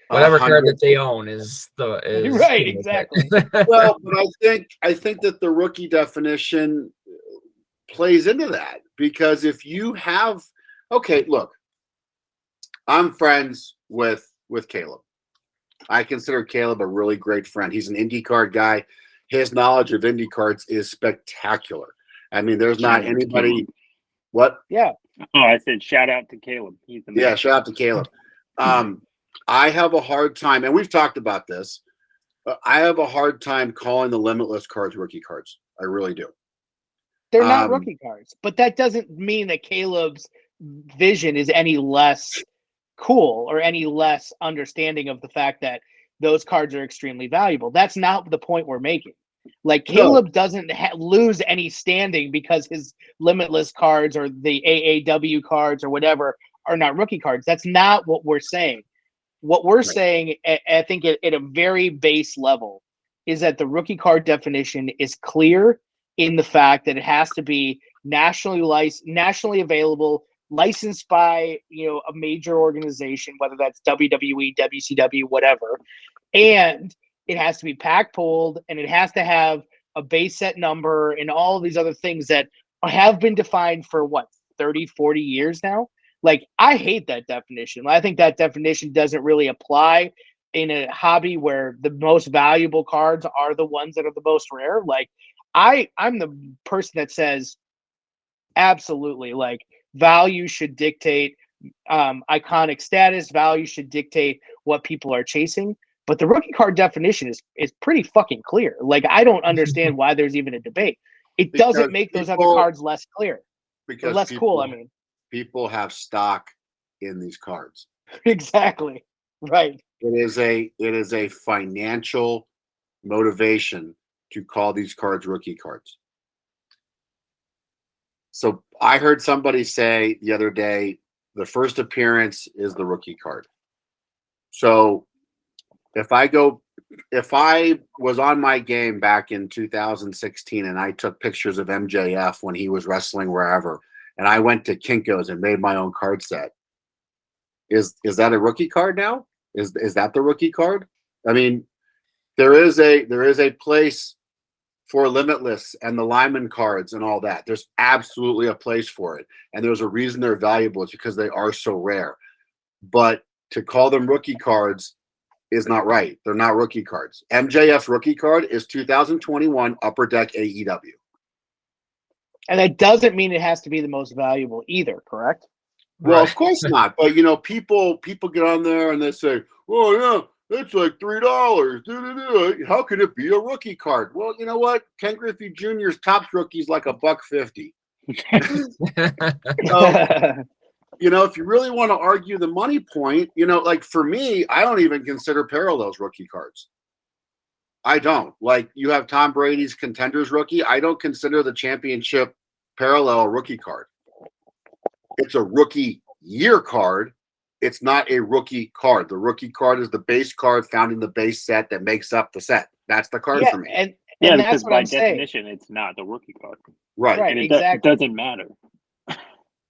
Whatever card that they own is right, exactly. Well, but I think that the rookie definition plays into that, because if you have, okay, look, I'm friends with Caleb. I consider Caleb a really great friend. He's an IndyCard guy. His knowledge of Indy cards is spectacular. I mean, there's not anybody. What? Yeah. Oh, I said shout out to Caleb. He's the man. Yeah, shout out to Caleb. I have a hard time, and we've talked about this. I have a hard time calling the Limitless cards rookie cards. I really do. They're not rookie cards, but that doesn't mean that Caleb's vision is any less cool or any less understanding of the fact that those cards are extremely valuable. That's not the point we're making. Like Caleb doesn't lose any standing because his Limitless cards or the AAW cards or whatever are not rookie cards. That's not what we're saying. What we're saying, I think at a very base level, is that the rookie card definition is clear in the fact that it has to be nationally available, licensed by a major organization, whether that's WWE, WCW, whatever, and it has to be pack pulled, and it has to have a base set number and all of these other things that have been defined for 30, 40 years now. Like, I hate that definition. I think that definition doesn't really apply in a hobby where the most valuable cards are the ones that are the most rare. Like, I'm the person that says absolutely, like, value should dictate iconic status. Value should dictate what people are chasing. But the rookie card definition is pretty fucking clear. Like, I don't understand why there's even a debate. It doesn't make those other cards less clear. Because less cool, I mean. People have stock in these cards. Exactly. Right. It is a financial motivation to call these cards rookie cards. So I heard somebody say the other day, the first appearance is the rookie card. So if I was on my game back in 2016 and I took pictures of MJF when he was wrestling wherever, and I went to Kinko's and made my own card set. Is that a rookie card now? Is that the rookie card? I mean, there is a place for Limitless and the Lyman cards and all that. There's absolutely a place for it, and there's a reason they're valuable. It's because they are so rare. But to call them rookie cards is not right. They're not rookie cards. MJF's rookie card is 2021 Upper Deck AEW. And that doesn't mean it has to be the most valuable either, correct? Well, of course not. But you know, people get on there and they say, "Oh yeah, it's like $3. How could it be a rookie card?" Well, you know what? Ken Griffey Jr.'s Topps rookie is like $1.50. So, you know, if you really want to argue the money point, you know, like for me, I don't even consider parallels rookie cards. I don't. Like you have Tom Brady's Contenders rookie. I don't consider the championship parallel a rookie card. It's a rookie year card. It's not a rookie card. The rookie card is the base card found in the base set that makes up the set. That's the card for me. And Yeah, that's because what by I'm saying. definition, it's not the rookie card. Right. Right. And it Exactly. doesn't matter.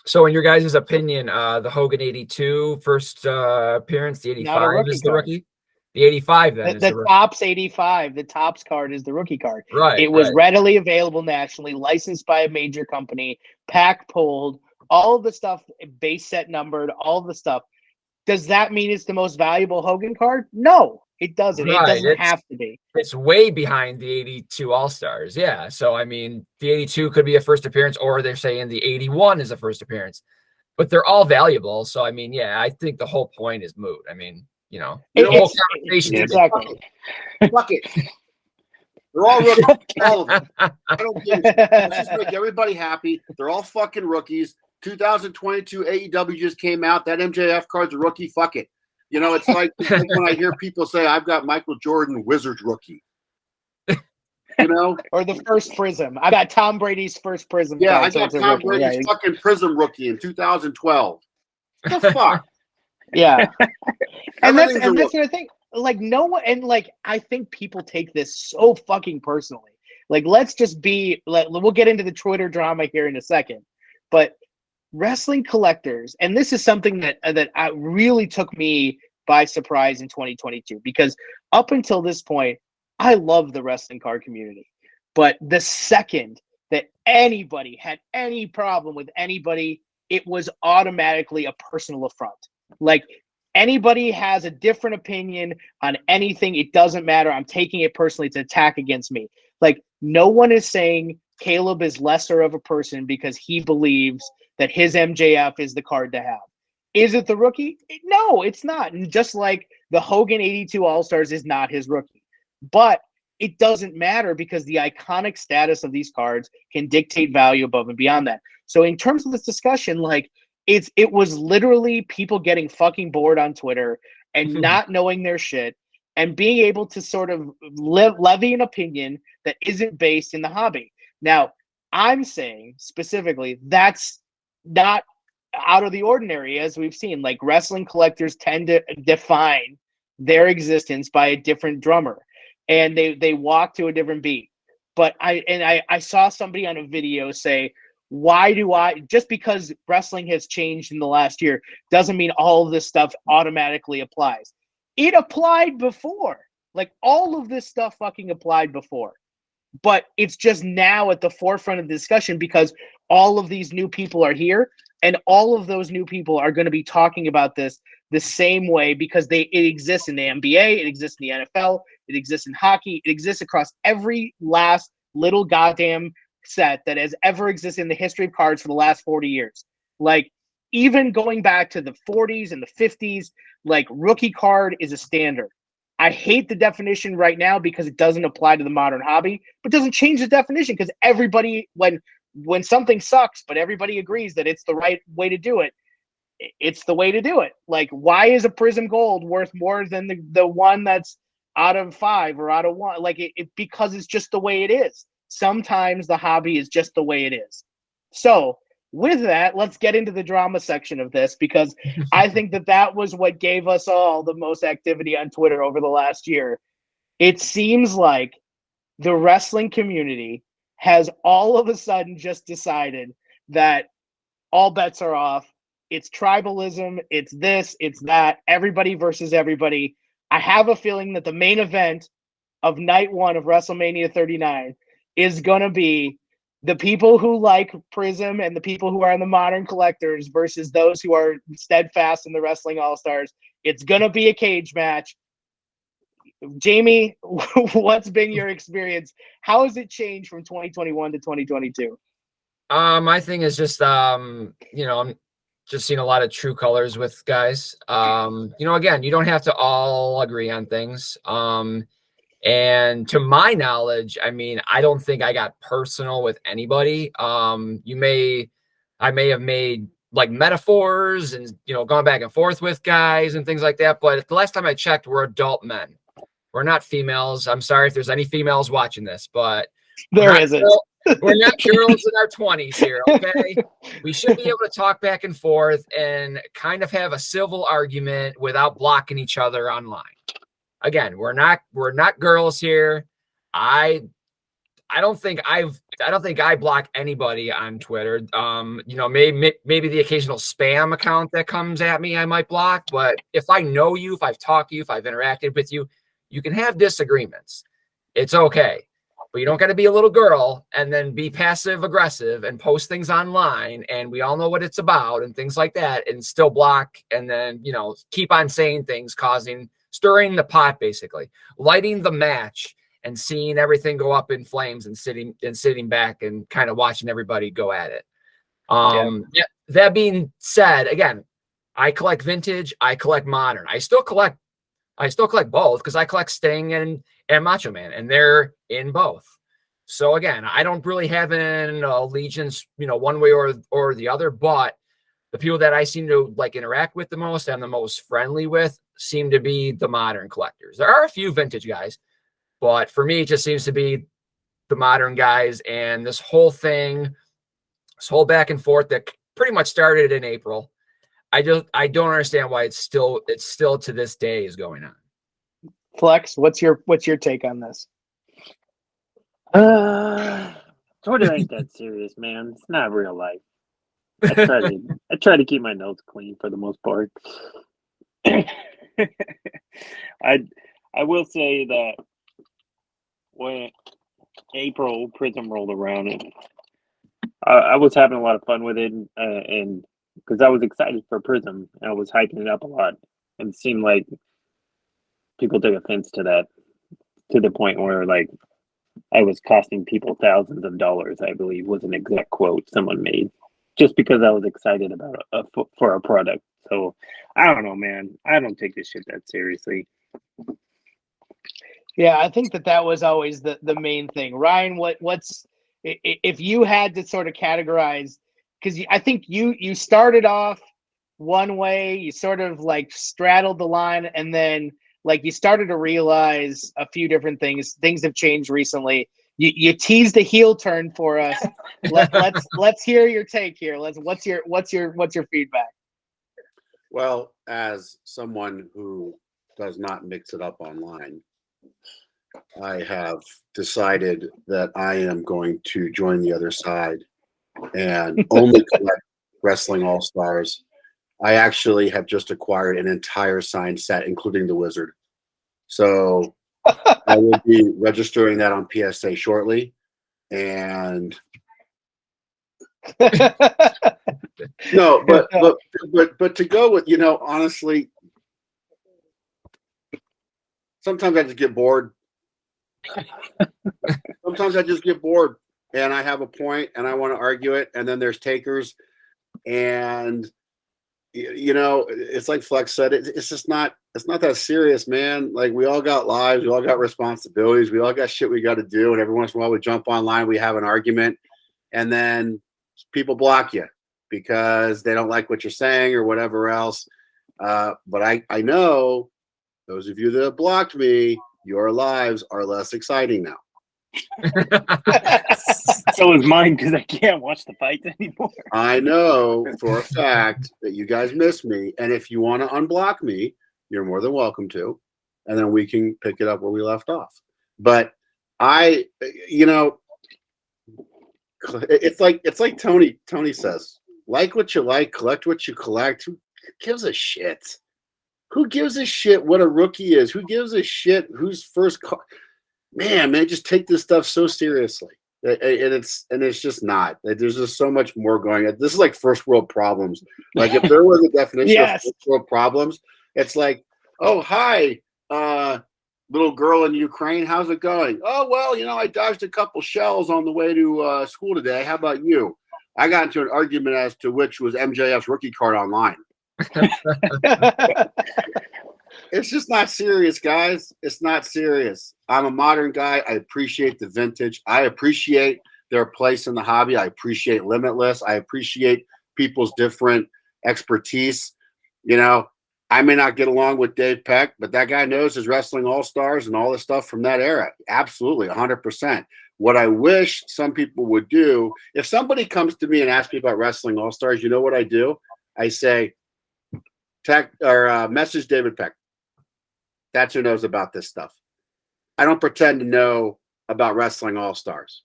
So, in your guys' opinion, the Hogan 82 first appearance, the 85 is the rookie? The 85 then is the rookie. Topps 85, the Topps card is the rookie card. Right. It was readily available nationally, licensed by a major company, pack pulled, all of the stuff, base set numbered, all of the stuff. Does that mean it's the most valuable Hogan card? No, it doesn't. Right. It doesn't have to be. It's way behind the 82 All-Stars. Yeah. So, I mean, the 82 could be a first appearance, or they're saying the 81 is a first appearance. But they're all valuable. So, I mean, yeah, I think the whole point is moot. I mean, you know, the whole conversation. Exactly. Fuck it. They're all rookies. All of them. I don't give a shit. Let's just make everybody happy. They're all fucking rookies. 2022 AEW just came out. That MJF card's a rookie. Fuck it. You know, it's like when I hear people say, "I've got Michael Jordan Wizards rookie." You know? Or the first Prism. I got Tom Brady's first Prism. Yeah, card, I got Tom Brady's fucking Prism rookie in 2012. What the fuck? Yeah. and that's Everything's what I think. Like, no one, and like, I think people take this so fucking personally. Like, let's just be, we'll get into the Twitter drama here in a second. But wrestling collectors, and this is something that really took me by surprise in 2022, because up until this point, I love the wrestling card community. But the second that anybody had any problem with anybody, it was automatically a personal affront. Like, anybody has a different opinion on anything, it doesn't matter. I'm taking it personally. It's an attack against me. Like, no one is saying Caleb is lesser of a person because he believes that his MJF is the card to have. Is it the rookie? No, it's not. And just like the Hogan 82 All-Stars is not his rookie. But it doesn't matter because the iconic status of these cards can dictate value above and beyond that. So in terms of this discussion, like, it was literally people getting fucking bored on Twitter and not knowing their shit and being able to sort of levy an opinion that isn't based in the hobby. Now, I'm saying specifically that's not out of the ordinary, as we've seen. Like, wrestling collectors tend to define their existence by a different drummer, and they walk to a different beat. But I saw somebody on a video say, why do just because wrestling has changed in the last year doesn't mean all of this stuff automatically applies. It applied before. Like, all of this stuff fucking applied before. But it's just now at the forefront of the discussion because all of these new people are here, and all of those new people are going to be talking about this the same way because it exists in the NBA, it exists in the NFL, it exists in hockey, it exists across every last little goddamn set that has ever existed in the history of cards for the last 40 years. Like, even going back to the 40s and the 50s, like, rookie card is a standard. I hate the definition right now because it doesn't apply to the modern hobby, but doesn't change the definition because everybody, when something sucks, but everybody agrees that it's the right way to do it, it's the way to do it. Like, why is a Prism Gold worth more than the one that's out of 5 or out of 1? Like, it because it's just the way it is. Sometimes the hobby is just the way it is. So with that, let's get into the drama section of this, because I think that was what gave us all the most activity on Twitter over the last year. It seems like the wrestling community has all of a sudden just decided that all bets are off. It's tribalism. It's this, it's that. Everybody versus everybody. I have a feeling that the main event of night one of WrestleMania 39 is going to be the people who like Prism and the people who are in the Modern Collectors versus those who are steadfast in the Wrestling All-Stars. It's going to be a cage match. Jamie, what's been your experience? How has it changed from 2021 to 2022? My thing is just, I'm just seeing a lot of true colors with guys. Again, you don't have to all agree on things. And to my knowledge, I mean, I don't think I got personal with anybody. I may have made like metaphors and, gone back and forth with guys and things like that. But the last time I checked, we're adult men. We're not females. I'm sorry if there's any females watching this, but there isn't. We're not girls in our 20s here, okay? We should be able to talk back and forth and kind of have a civil argument without blocking each other online. Again, we're not girls here. I don't think I block anybody on Twitter. Maybe the occasional spam account that comes at me I might block, but if I know you, if I've talked to you, if I've interacted with you, you can have disagreements. It's okay. But you don't got to be a little girl and then be passive aggressive and post things online. And we all know what it's about and things like that, and still block and then, keep on saying things, stirring the pot, basically lighting the match and seeing everything go up in flames and sitting back and kind of watching everybody go at it. That being said, again, I collect vintage. I collect modern. I still collect both because I collect Sting and Macho Man, and they're in both. So again, I don't really have an allegiance, one way or the other, but the people that I seem to like interact with the most and the most friendly with seem to be the modern collectors. There are a few vintage guys, but for me, it just seems to be the modern guys. And this whole back and forth that pretty much started in April. I don't understand why it's still to this day is going on. Flex, what's your take on this? Twitter ain't that serious, man. It's not real life. I try to keep my notes clean for the most part. I will say that when April Prism rolled around, and I was having a lot of fun with it, and because I was excited for Prism, and I was hyping it up a lot, and it seemed like people took offense to that, to the point where like I was costing people thousands of dollars, I believe was an exact quote someone made, just because I was excited about for a product. So I don't know, man. I don't take this shit that seriously. Yeah, I think that was always the main thing. Ryan, what's if you had to sort of categorize, because I think you started off one way, you sort of like straddled the line, and then like you started to realize a few different things. Things have changed recently. You teased a heel turn for us. Let's hear your take here. What's your feedback? Well, as someone who does not mix it up online, I have decided that I am going to join the other side and only collect Wrestling All-Stars. I actually have just acquired an entire signed set, including the Wizard. So I will be registering that on PSA shortly. And no, but to go with, honestly, sometimes I just get bored. Sometimes I just get bored and I have a point and I want to argue it. And then there's takers. And, it's like Flex said, it's just not that serious, man. Like, we all got lives. We all got responsibilities. We all got shit we got to do. And every once in a while we jump online, we have an argument, and then people block you because they don't like what you're saying or whatever else. But I know those of you that have blocked me, your lives are less exciting now. So is mine, because I can't watch the fights anymore. I know for a fact that you guys miss me. And if you want to unblock me, you're more than welcome to. And then we can pick it up where we left off. But it's like Tony says, like what you like, collect what you collect. Who gives a shit? Who gives a shit what a rookie is? Who gives a shit who's first car? Man, just take this stuff so seriously. And it's just not. There's just so much more going on. This is like first world problems. Like if there was a definition of first world problems, it's like, oh, hi, little girl in Ukraine. How's it going? Oh, well, I dodged a couple shells on the way to school today. How about you? I got into an argument as to which was MJF's rookie card online. It's just not serious, guys. It's not serious. I'm a modern guy. I appreciate the vintage. I appreciate their place in the hobby. I appreciate Limitless. I appreciate people's different expertise. I may not get along with Dave Peck, but that guy knows his wrestling all-stars and all the stuff from that era. Absolutely, 100%. What I wish some people would do, if somebody comes to me and asks me about wrestling all-stars, you know what I do? I say, message David Peck. That's who knows about this stuff. I don't pretend to know about wrestling all-stars.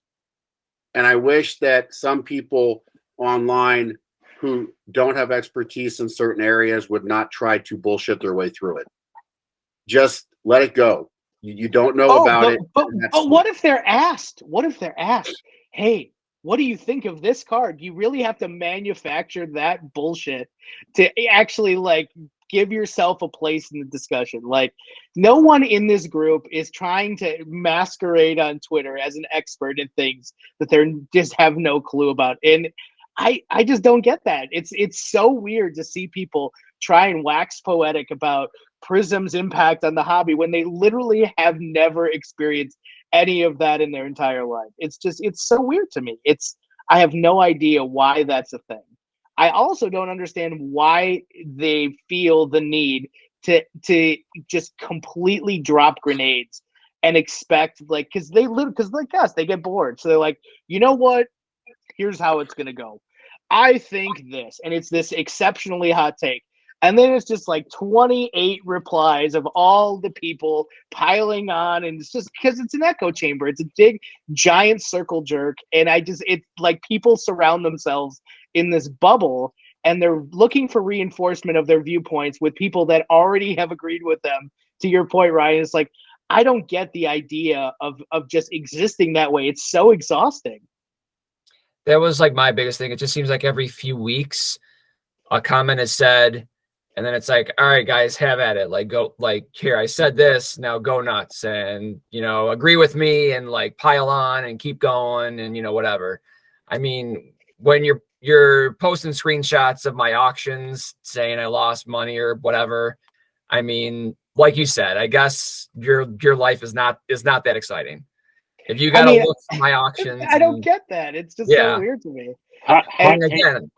And I wish that some people online who don't have expertise in certain areas would not try to bullshit their way through it. Just let it go. You don't know about it. But what if they're asked? What if they're asked, hey, what do you think of this card? You really have to manufacture that bullshit to actually give yourself a place in the discussion. Like, no one in this group is trying to masquerade on Twitter as an expert in things that they just have no clue about. And I just don't get that. It's so weird to see people try and wax poetic about Prism's impact on the hobby when they literally have never experienced any of that in their entire life. It's so weird to me. I have no idea why that's a thing. I also don't understand why they feel the need to just completely drop grenades and expect because like us, they get bored. So they're like, you know what? Here's how it's gonna go. I think this, and it's this exceptionally hot take. And then it's just 28 replies of all the people piling on, and it's just because it's an echo chamber. It's a big, giant circle jerk, and it's like people surround themselves in this bubble, and they're looking for reinforcement of their viewpoints with people that already have agreed with them. To your point, Ryan, it's like I don't get the idea of just existing that way. It's so exhausting. That was my biggest thing. It just seems like every few weeks, a comment is said. And then it's like, all right, guys, have at it. Go, here, I said this, now go nuts and, agree with me and pile on and keep going and, whatever. I mean, when you're posting screenshots of my auctions saying I lost money or whatever, I mean, like you said, I guess your life is not that exciting. If you got to look for my auctions. I don't get that. It's just so weird to me. Again,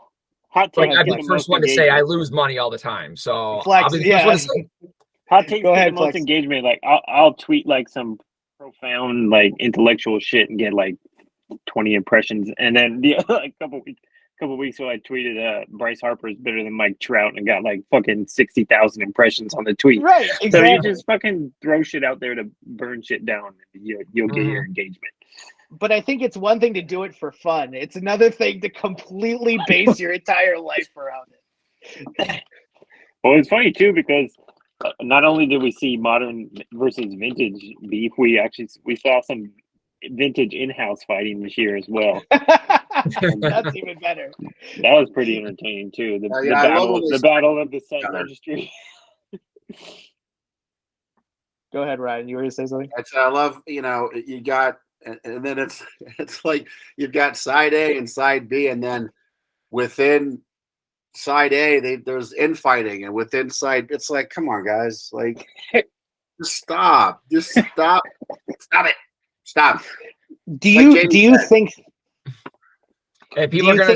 I'd be the first one to say I lose money all the time. So Flex, I'll be the first one to say. Hot takes get the most engagement. I'll tweet some profound intellectual shit and get 20 impressions, and then a couple weeks ago I tweeted Bryce Harper is better than Mike Trout and got fucking 60,000 impressions on the tweet. Right, exactly. So you just fucking throw shit out there to burn shit down, and you'll get your engagement. But I think it's one thing to do it for fun. It's another thing to completely base your entire life around it. Well, it's funny too because not only did we see modern versus vintage beef, we saw some vintage in-house fighting this year as well. That's even better. That was pretty entertaining too. The battle of the set registry. Go ahead, Ryan. You were going to say something? I love, you got. And then it's like you've got side A and side B, and then within side A, there's infighting, and within side, it's like, come on, guys, just stop, stop it. Do you think? Hey, people are gonna.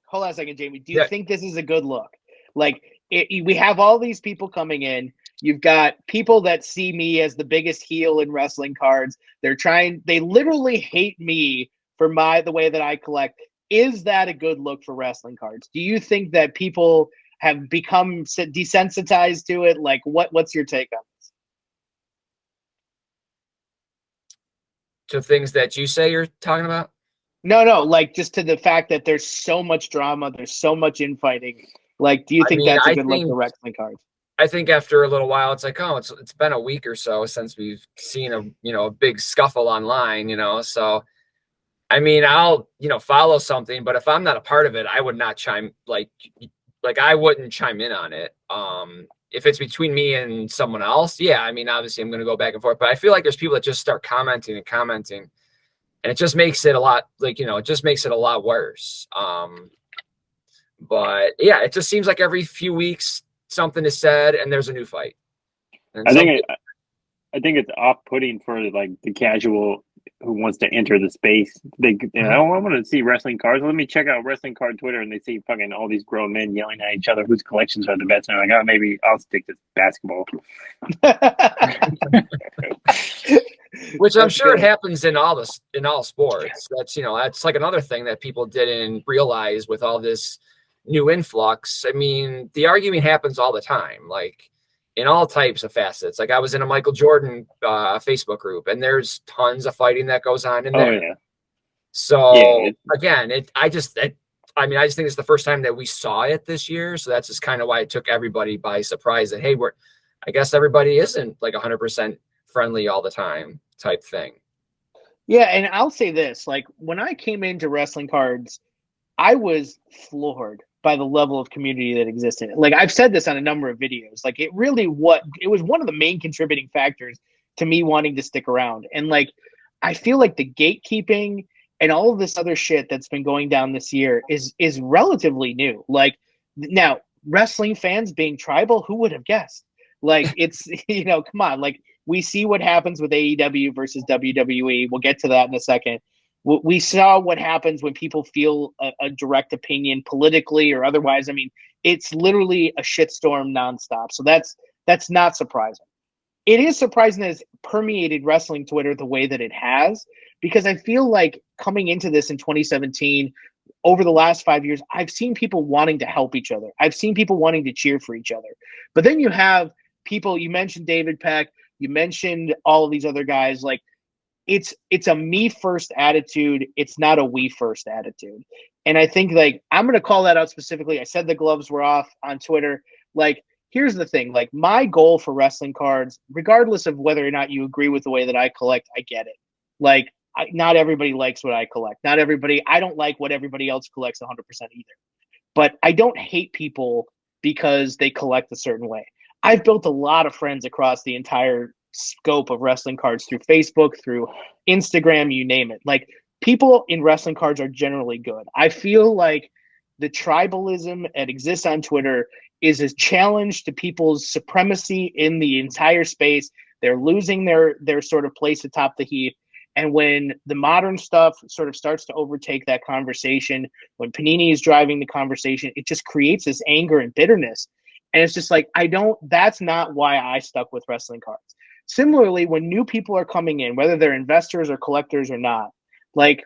Hold on a second, Jamie. Do you think this is a good look? We have all these people coming in. You've got people that see me as the biggest heel in wrestling cards. They literally hate me for the way that I collect. Is that a good look for wrestling cards? Do you think that people have become desensitized to it? What's your take on this? To things that you say you're talking about? No, like just to the fact that there's so much drama, there's so much infighting. Like, do you I think mean, that's a good look for wrestling cards? I think after a little while, it's like, oh, it's been a week or so since we've seen a big scuffle online, So, I mean, I'll follow something, but if I'm not a part of it, I would not like I wouldn't chime in on it. If it's between me and someone else, yeah, I mean, obviously I'm going to go back and forth, but I feel like there's people that just start commenting and commenting, and it just makes it a lot it just makes it a lot worse. But yeah, it just seems like every few weeks something is said and there's a new fight. And I think I think it's off-putting for like the casual who wants to enter the space. I want to see wrestling cards. Let me check out wrestling card Twitter, and they see fucking all these grown men yelling at each other whose collections are the best. And I'm like, oh, maybe I'll stick to basketball. Which I'm sure it happens in all sports. That's like another thing that people didn't realize with all this new influx. I mean, the argument happens all the time, like in all types of facets. Like I was in a Michael Jordan Facebook group, and there's tons of fighting that goes on in there. Oh yeah. So again, I just think it's the first time that we saw it this year. So that's just kind of why it took everybody by surprise that, hey, I guess everybody isn't like 100% friendly all the time type thing. Yeah, and I'll say this, like when I came into wrestling cards, I was floored by the level of community that existed. Like I've said this on a number of videos. Like it was one of the main contributing factors to me wanting to stick around. And like I feel like the gatekeeping and all of this other shit that's been going down this year is relatively new. Like now, wrestling fans being tribal, who would have guessed? Like it's come on, like we see what happens with AEW versus WWE. We'll get to that in a second. We saw what happens when people feel a direct opinion politically or otherwise. I mean, it's literally a shitstorm nonstop. So that's not surprising. It is surprising that it's permeated wrestling Twitter the way that it has, because I feel like coming into this in 2017, over the last 5 years, I've seen people wanting to help each other. I've seen people wanting to cheer for each other. But then you have people, you mentioned David Peck, you mentioned all of these other guys, like it's a me first attitude. It's not a we first attitude. And I think like I'm going to call that out specifically. I said the gloves were off on Twitter. Like, here's the thing. Like my goal for wrestling cards, regardless of whether or not you agree with the way that I collect, I get it. Like not everybody likes what I collect. I don't like what everybody else collects 100% either. But I don't hate people because they collect a certain way. I've built a lot of friends across the entire scope of wrestling cards through Facebook, through Instagram, you name it. Like people in wrestling cards are generally good. I feel like the tribalism that exists on Twitter is a challenge to people's supremacy in the entire space. They're losing their sort of place atop the heap. And when the modern stuff sort of starts to overtake that conversation, when Panini is driving the conversation, it just creates this anger and bitterness. And it's just like, that's not why I stuck with wrestling cards. Similarly, when new people are coming in, whether they're investors or collectors or not, like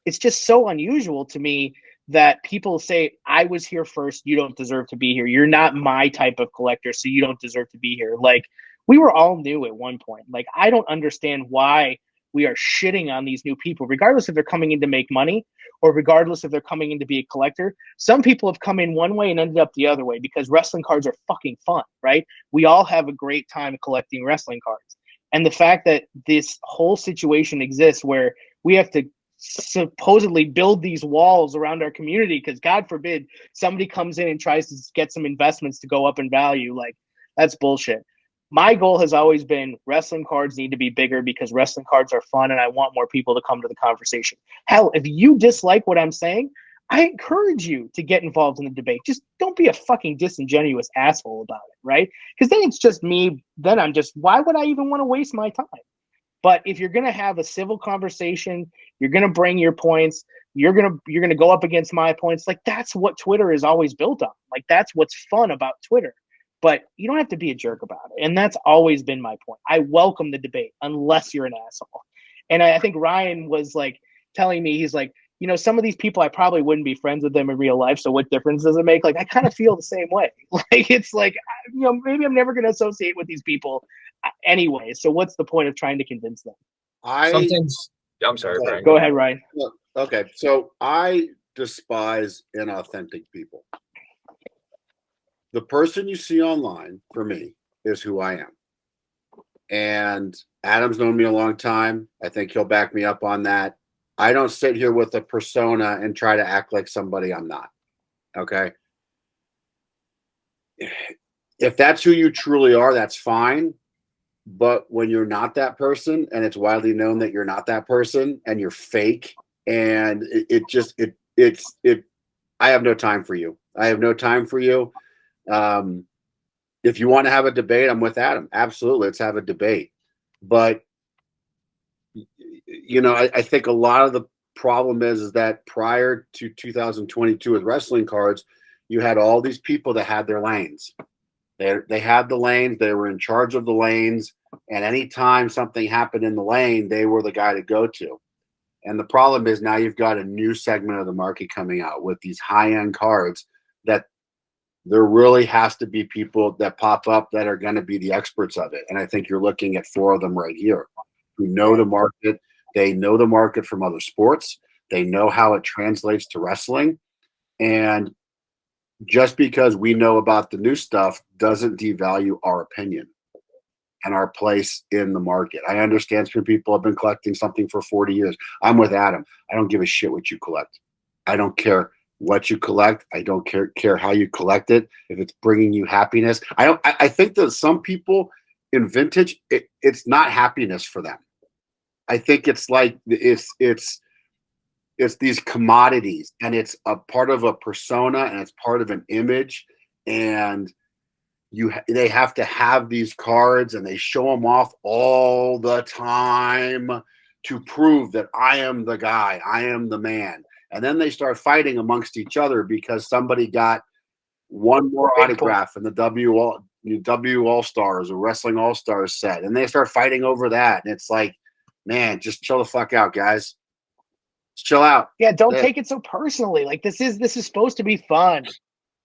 it's just so unusual to me that people say, I was here first, you don't deserve to be here. You're not my type of collector, so you don't deserve to be here. Like we were all new at one point. Like I don't understand why we are shitting on these new people, regardless if they're coming in to make money or regardless if they're coming in to be a collector. Some people have come in one way and ended up the other way because wrestling cards are fucking fun, right? We all have a great time collecting wrestling cards. And the fact that this whole situation exists where we have to supposedly build these walls around our community because God forbid somebody comes in and tries to get some investments to go up in value, like that's bullshit. My goal has always been wrestling cards need to be bigger because wrestling cards are fun and I want more people to come to the conversation. Hell, if you dislike what I'm saying, I encourage you to get involved in the debate. Just don't be a fucking disingenuous asshole about it, right? Because then it's just me. Then why would I even want to waste my time? But if you're going to have a civil conversation, you're going to bring your points, you're going to go up against my points. Like that's what Twitter is always built on. Like that's what's fun about Twitter. But you don't have to be a jerk about it. And that's always been my point. I welcome the debate unless you're an asshole. And I think Ryan was like telling me, he's like, some of these people, I probably wouldn't be friends with them in real life. So what difference does it make? Like, I kind of feel the same way. Like, it's like, maybe I'm never going to associate with these people anyway. So what's the point of trying to convince them? I'm sorry, Brian. Go ahead, Ryan. Okay, so I despise inauthentic people. The person you see online, for me, is who I am. And Adam's known me a long time. I think he'll back me up on that. I don't sit here with a persona and try to act like somebody I'm not. Okay. If that's who you truly are, that's fine. But when you're not that person and it's widely known that you're not that person and you're fake and I have no time for you. I have no time for you. If you want to have a debate, I'm with Adam. Absolutely. Let's have a debate. But, I think a lot of the problem is that prior to 2022 with wrestling cards, you had all these people that had their lanes. They had the lanes. They were in charge of the lanes. And anytime something happened in the lane, they were the guy to go to. And the problem is now you've got a new segment of the market coming out with these high-end cards that there really has to be people that pop up that are going to be the experts of it. And I think you're looking at 4 of them right here who know the market. They know the market from other sports. They know how it translates to wrestling. And just because we know about the new stuff doesn't devalue our opinion and our place in the market. I understand some people have been collecting something for 40 years. I'm with Adam. I don't give a shit what you collect. I don't care what you collect. I don't care how you collect it. If it's bringing you happiness, I think that some people in vintage, it's not happiness for them. I think it's like it's these commodities, and it's a part of a persona, and it's part of an image, and they have to have these cards, and they show them off all the time to prove that I am the guy, I am the man. And then they start fighting amongst each other because somebody got one more autograph in the W All Stars or Wrestling All Stars set, and they start fighting over that. And it's like, man, just chill the fuck out, guys. Just chill out. Yeah, don't take it so personally. Like this is supposed to be fun.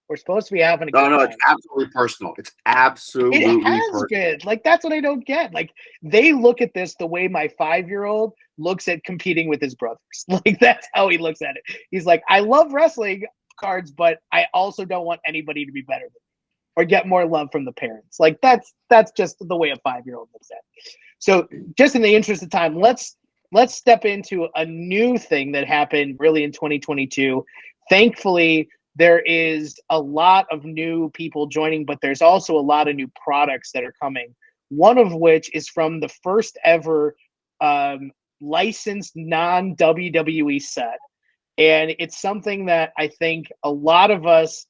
We're supposed to be having a good time. No, it's absolutely personal. It's absolutely It has personal. been. Like, that's what I don't get. Like, they look at this the way my 5-year-old looks at competing with his brothers. Like, that's how he looks at it. He's like, I love wrestling cards, but I also don't want anybody to be better than me or get more love from the parents. Like, that's just the way a 5-year-old looks at it. So, just in the interest of time, let's step into a new thing that happened really in 2022. Thankfully, there is a lot of new people joining, but there's also a lot of new products that are coming. One of which is from the first ever licensed non-WWE set. And it's something that I think a lot of us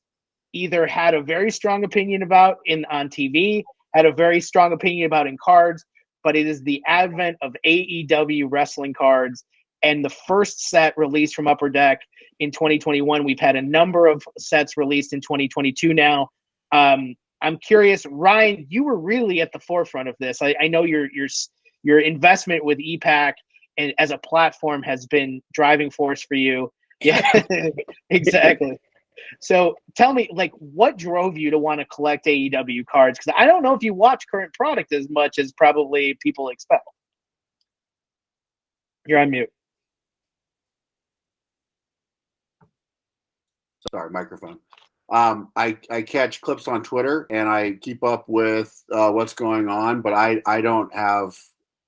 either had a very strong opinion about on TV, had a very strong opinion about in cards, but it is the advent of AEW wrestling cards. And the first set released from Upper Deck in 2021. We've had a number of sets released in 2022 now. I'm curious, Ryan, you were really at the forefront of this. I know your investment with EPAC and as a platform has been driving force for you. Yeah, exactly. So tell me, like, what drove you to want to collect AEW cards? Because I don't know if you watch current product as much as probably people expect. You're on mute. Sorry, microphone. I catch clips on Twitter and I keep up with what's going on, but I don't have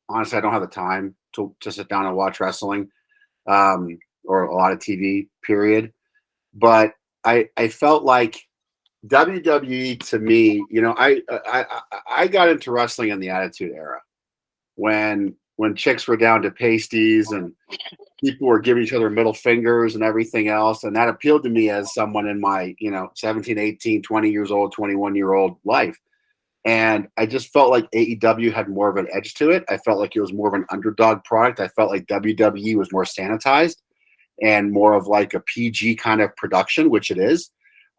the time to sit down and watch wrestling or a lot of TV, period. But I felt like WWE to me, I got into wrestling in the Attitude Era when chicks were down to pasties and people were giving each other middle fingers and everything else. And that appealed to me as someone in my, 17, 18, 20 years old, 21-year-old life. And I just felt like AEW had more of an edge to it. I felt like it was more of an underdog product. I felt like WWE was more sanitized and more of like a PG kind of production, which it is.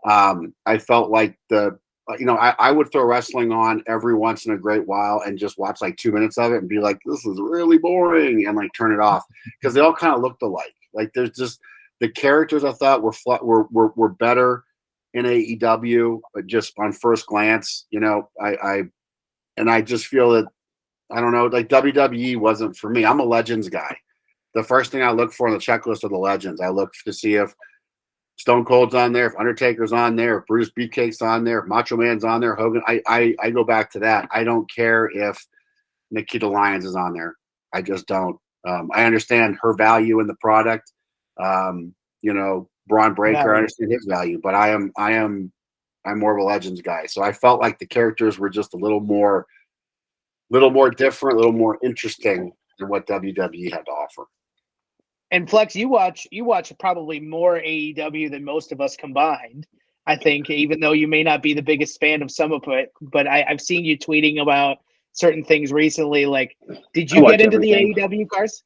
I felt like I would throw wrestling on every once in a great while and just watch like 2 minutes of it and be like, this is really boring, and like turn it off because they all kind of looked alike. Like there's just the characters I thought were better in AEW just on first glance. I just feel that I don't know, like WWE wasn't for me. I'm a Legends guy. the first thing I look for on the checklist are the legends. I look to see if Stone Cold's on there, if Undertaker's on there, if Bruce Beefcake's on there, if Macho Man's on there, Hogan. I go back to that. I don't care if Nikita Lyons is on there. I just don't. I understand her value in the product. Braun Breaker, I understand his value, but I'm more of a Legends guy. So I felt like the characters were just a little more different, a little more interesting than what WWE had to offer. And Flex, you watch probably more AEW than most of us combined. I think, even though you may not be the biggest fan of some of it, but I've seen you tweeting about certain things recently. Like, did you get into the AEW cars?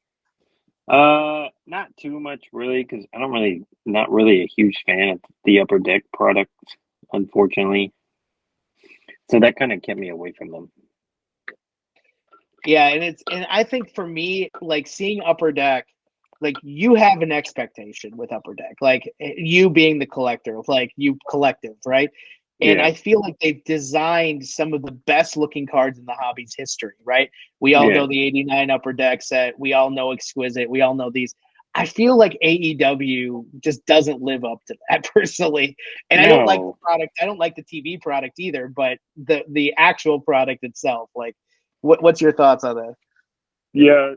Not too much really, because not really a huge fan of the Upper Deck product, unfortunately. So that kind of kept me away from them. Yeah, and I think for me, like seeing Upper Deck, like you have an expectation with Upper Deck, like you being the collector, like you collective, right? And I feel like they've designed some of the best looking cards in the hobby's history, right? We all know the 89 Upper Deck set. We all know Exquisite. We all know these. I feel like AEW just doesn't live up to that personally. And I don't like the product. I don't like the TV product either, but the actual product itself, like what's your thoughts on that? Yeah,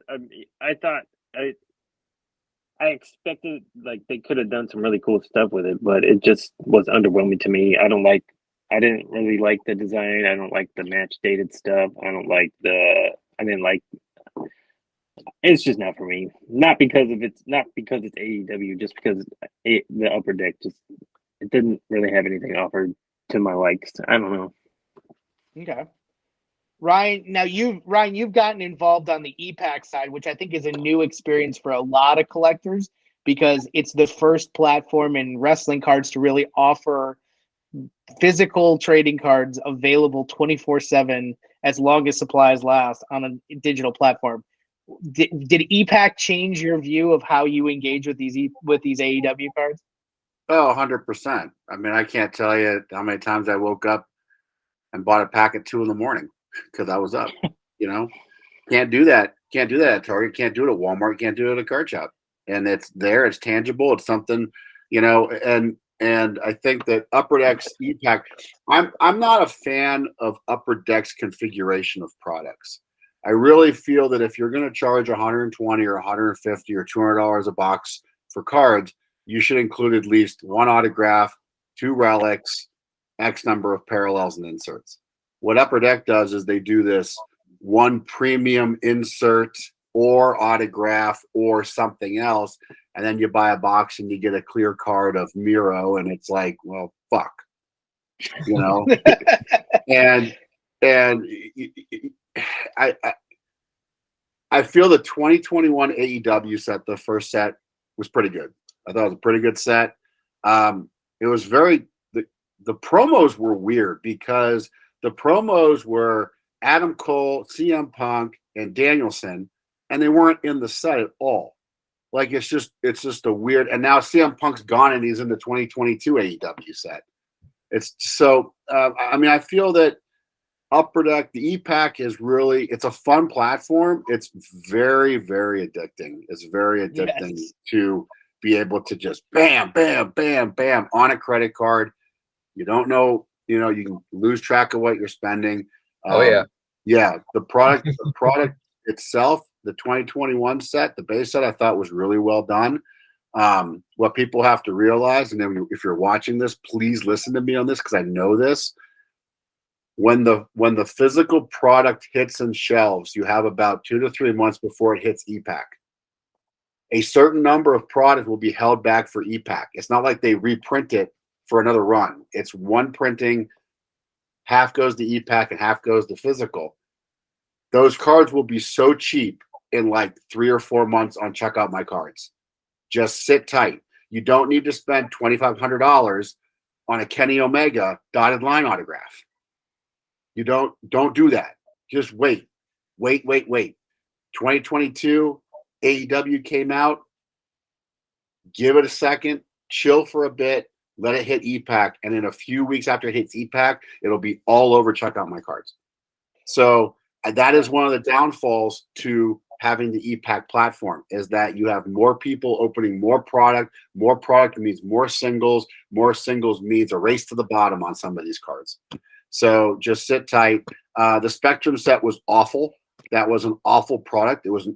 I expected like they could have done some really cool stuff with it, but it just was underwhelming to me. I didn't really like the design. I don't like the match dated stuff. It's just not for me. Not because it's AEW, just because the Upper Deck it didn't really have anything offered to my likes. I don't know. Okay. Ryan, you've gotten involved on the EPAC side, which I think is a new experience for a lot of collectors because it's the first platform in wrestling cards to really offer physical trading cards available 24/7 as long as supplies last on a digital platform. Did EPAC change your view of how you engage with these AEW cards? Oh, 100%. I mean, I can't tell you how many times I woke up and bought a pack at 2 a.m. because I was up. Can't do that. Can't do that at Target. Can't do it at Walmart. Can't do it at a card shop. And it's there. It's tangible. It's something, and I think that Upper Deck's EPAC, I'm not a fan of Upper Deck's configuration of products. I really feel that if you're going to charge $120 or $150 or $200 a box for cards, you should include at least one autograph, 2 relics, X number of parallels and inserts. What Upper Deck does is they do this one premium insert or autograph or something else, and then you buy a box and you get a clear card of Miro, and it's like, well, fuck, and I feel the 2021 AEW set, the first set, was pretty good. I thought it was a pretty good set. It was the promos were weird because the promos were Adam Cole, CM Punk, and Danielson, and they weren't in the set at all. Like it's just a weird. And now CM Punk's gone and he's in the 2022 AEW set. It's so. I feel that Upper Deck, the EPAC it's a fun platform. It's very, very addicting. It's very addicting to be able to just bam, bam, bam, bam on a credit card. You don't know, you can lose track of what you're spending. Yeah. The product itself, the 2021 set, the base set, I thought was really well done. What people have to realize, and then if you're watching this, please listen to me on this because I know this. When the physical product hits in shelves, you have about 2 to 3 months before it hits EPAC. A certain number of product will be held back for EPAC. It's not like they reprint it for another run. It's one printing, half goes to EPAC and half goes to physical. Those cards will be so cheap in like 3 or 4 months on Check Out My Cards. Just sit tight. You don't need to spend $2,500 on a Kenny Omega dotted line autograph. You don't do that. Just wait. 2022, AEW came out. Give it a second. Chill for a bit. Let it hit EPAC. And in a few weeks after it hits EPAC, it'll be all over Check Out My Cards. So that is one of the downfalls to having the EPAC platform is that you have more people opening more product. More product means more singles means a race to the bottom on some of these cards. So just sit tight. The Spectrum set was awful. That was an awful product. It was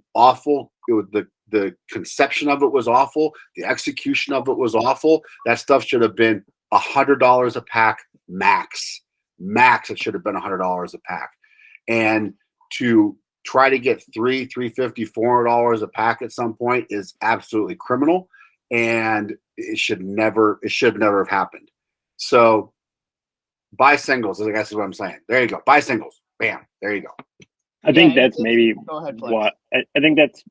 the conception of it was awful. The execution of it was awful. That stuff should have been $100 a pack max. Max, it should have been $100 a pack. And to try to get $350, $400 a pack at some point is absolutely criminal, and it should never have happened. So buy singles, I guess is what I'm saying. There you go. Buy singles. Bam. There you go. I think that's maybe Go ahead, Flex. what I think that's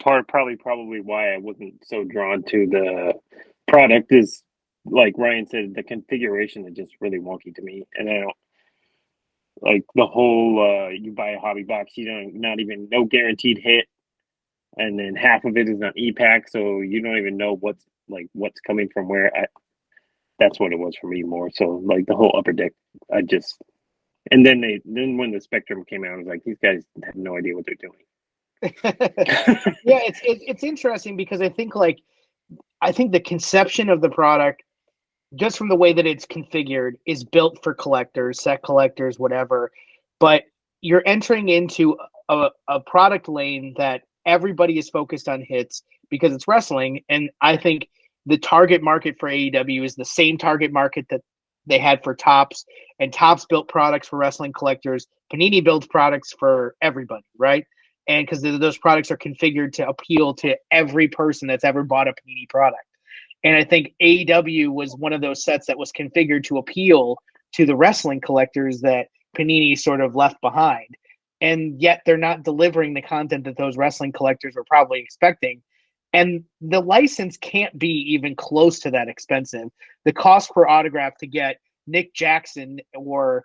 probably why I wasn't so drawn to the product is, like Ryan said, the configuration is just really wonky to me, and I don't like the whole you buy a hobby box, you don't not even no guaranteed hit, and then half of it is on EPAC, so you don't even know what's coming from where. That's what it was for me more. So like the whole upper deck, and then when the Spectrum came out, I was like, these guys have no idea what they're doing. Yeah, it's interesting because I think the conception of the product, just from the way that it's configured, is built for collectors, set collectors, whatever. But you're entering into a product lane that everybody is focused on hits because it's wrestling. And I think the target market for AEW is the same target market that they had for Topps, and Topps built products for wrestling collectors. Panini builds products for everybody, right? And because those products are configured to appeal to every person that's ever bought a Panini product. And I think AEW was one of those sets that was configured to appeal to the wrestling collectors that Panini sort of left behind. And yet they're not delivering the content that those wrestling collectors were probably expecting. And the license can't be even close to that expensive. The cost per autograph to get Nick Jackson or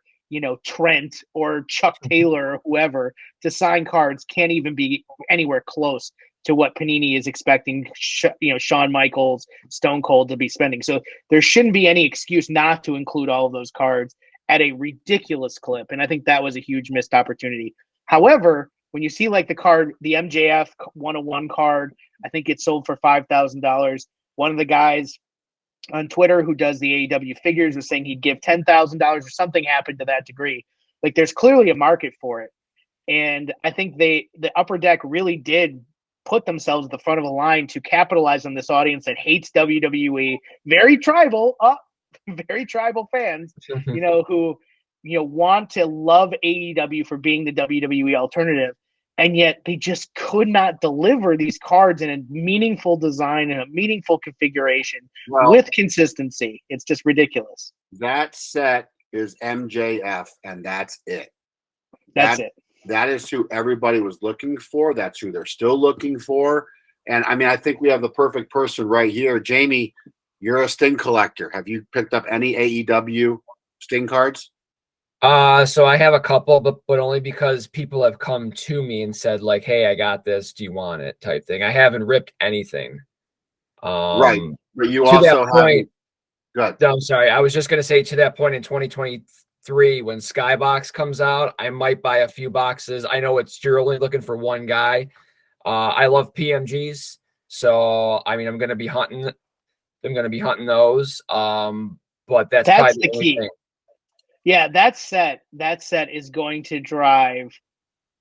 Trent or Chuck Taylor or whoever to sign cards can't even be anywhere close to what Panini is expecting, Shawn Michaels, Stone Cold to be spending. So there shouldn't be any excuse not to include all of those cards at a ridiculous clip. And I think that was a huge missed opportunity. However, when you see like the card, the MJF 101 card, I think it sold for $5,000. One of the guys on Twitter who does the AEW figures was saying he'd give $10,000 or something happened to that degree. Like there's clearly a market for it. And I think the Upper Deck really did put themselves at the front of the line to capitalize on this audience that hates WWE, very tribal fans, who want to love AEW for being the WWE alternative. And yet they just could not deliver these cards in a meaningful design and a meaningful configuration with consistency. It's just ridiculous. That set is MJF, and that's it. That's it. That is who everybody was looking for. That's who they're still looking for. And I mean, I think we have the perfect person right here. Jamie, you're a Sting collector. Have you picked up any AEW Sting cards? So I have a couple, but only because people have come to me and said like, "Hey, I got this. Do you want it?" type thing. I haven't ripped anything. Right, but you also have. Good. I'm sorry. I was just gonna say, to that point in 2023, when Skybox comes out, I might buy a few boxes. I know you're only looking for one guy. I love PMGs, so I mean, I'm gonna be hunting those. But that's probably the key. Thing. Yeah, that set is going to drive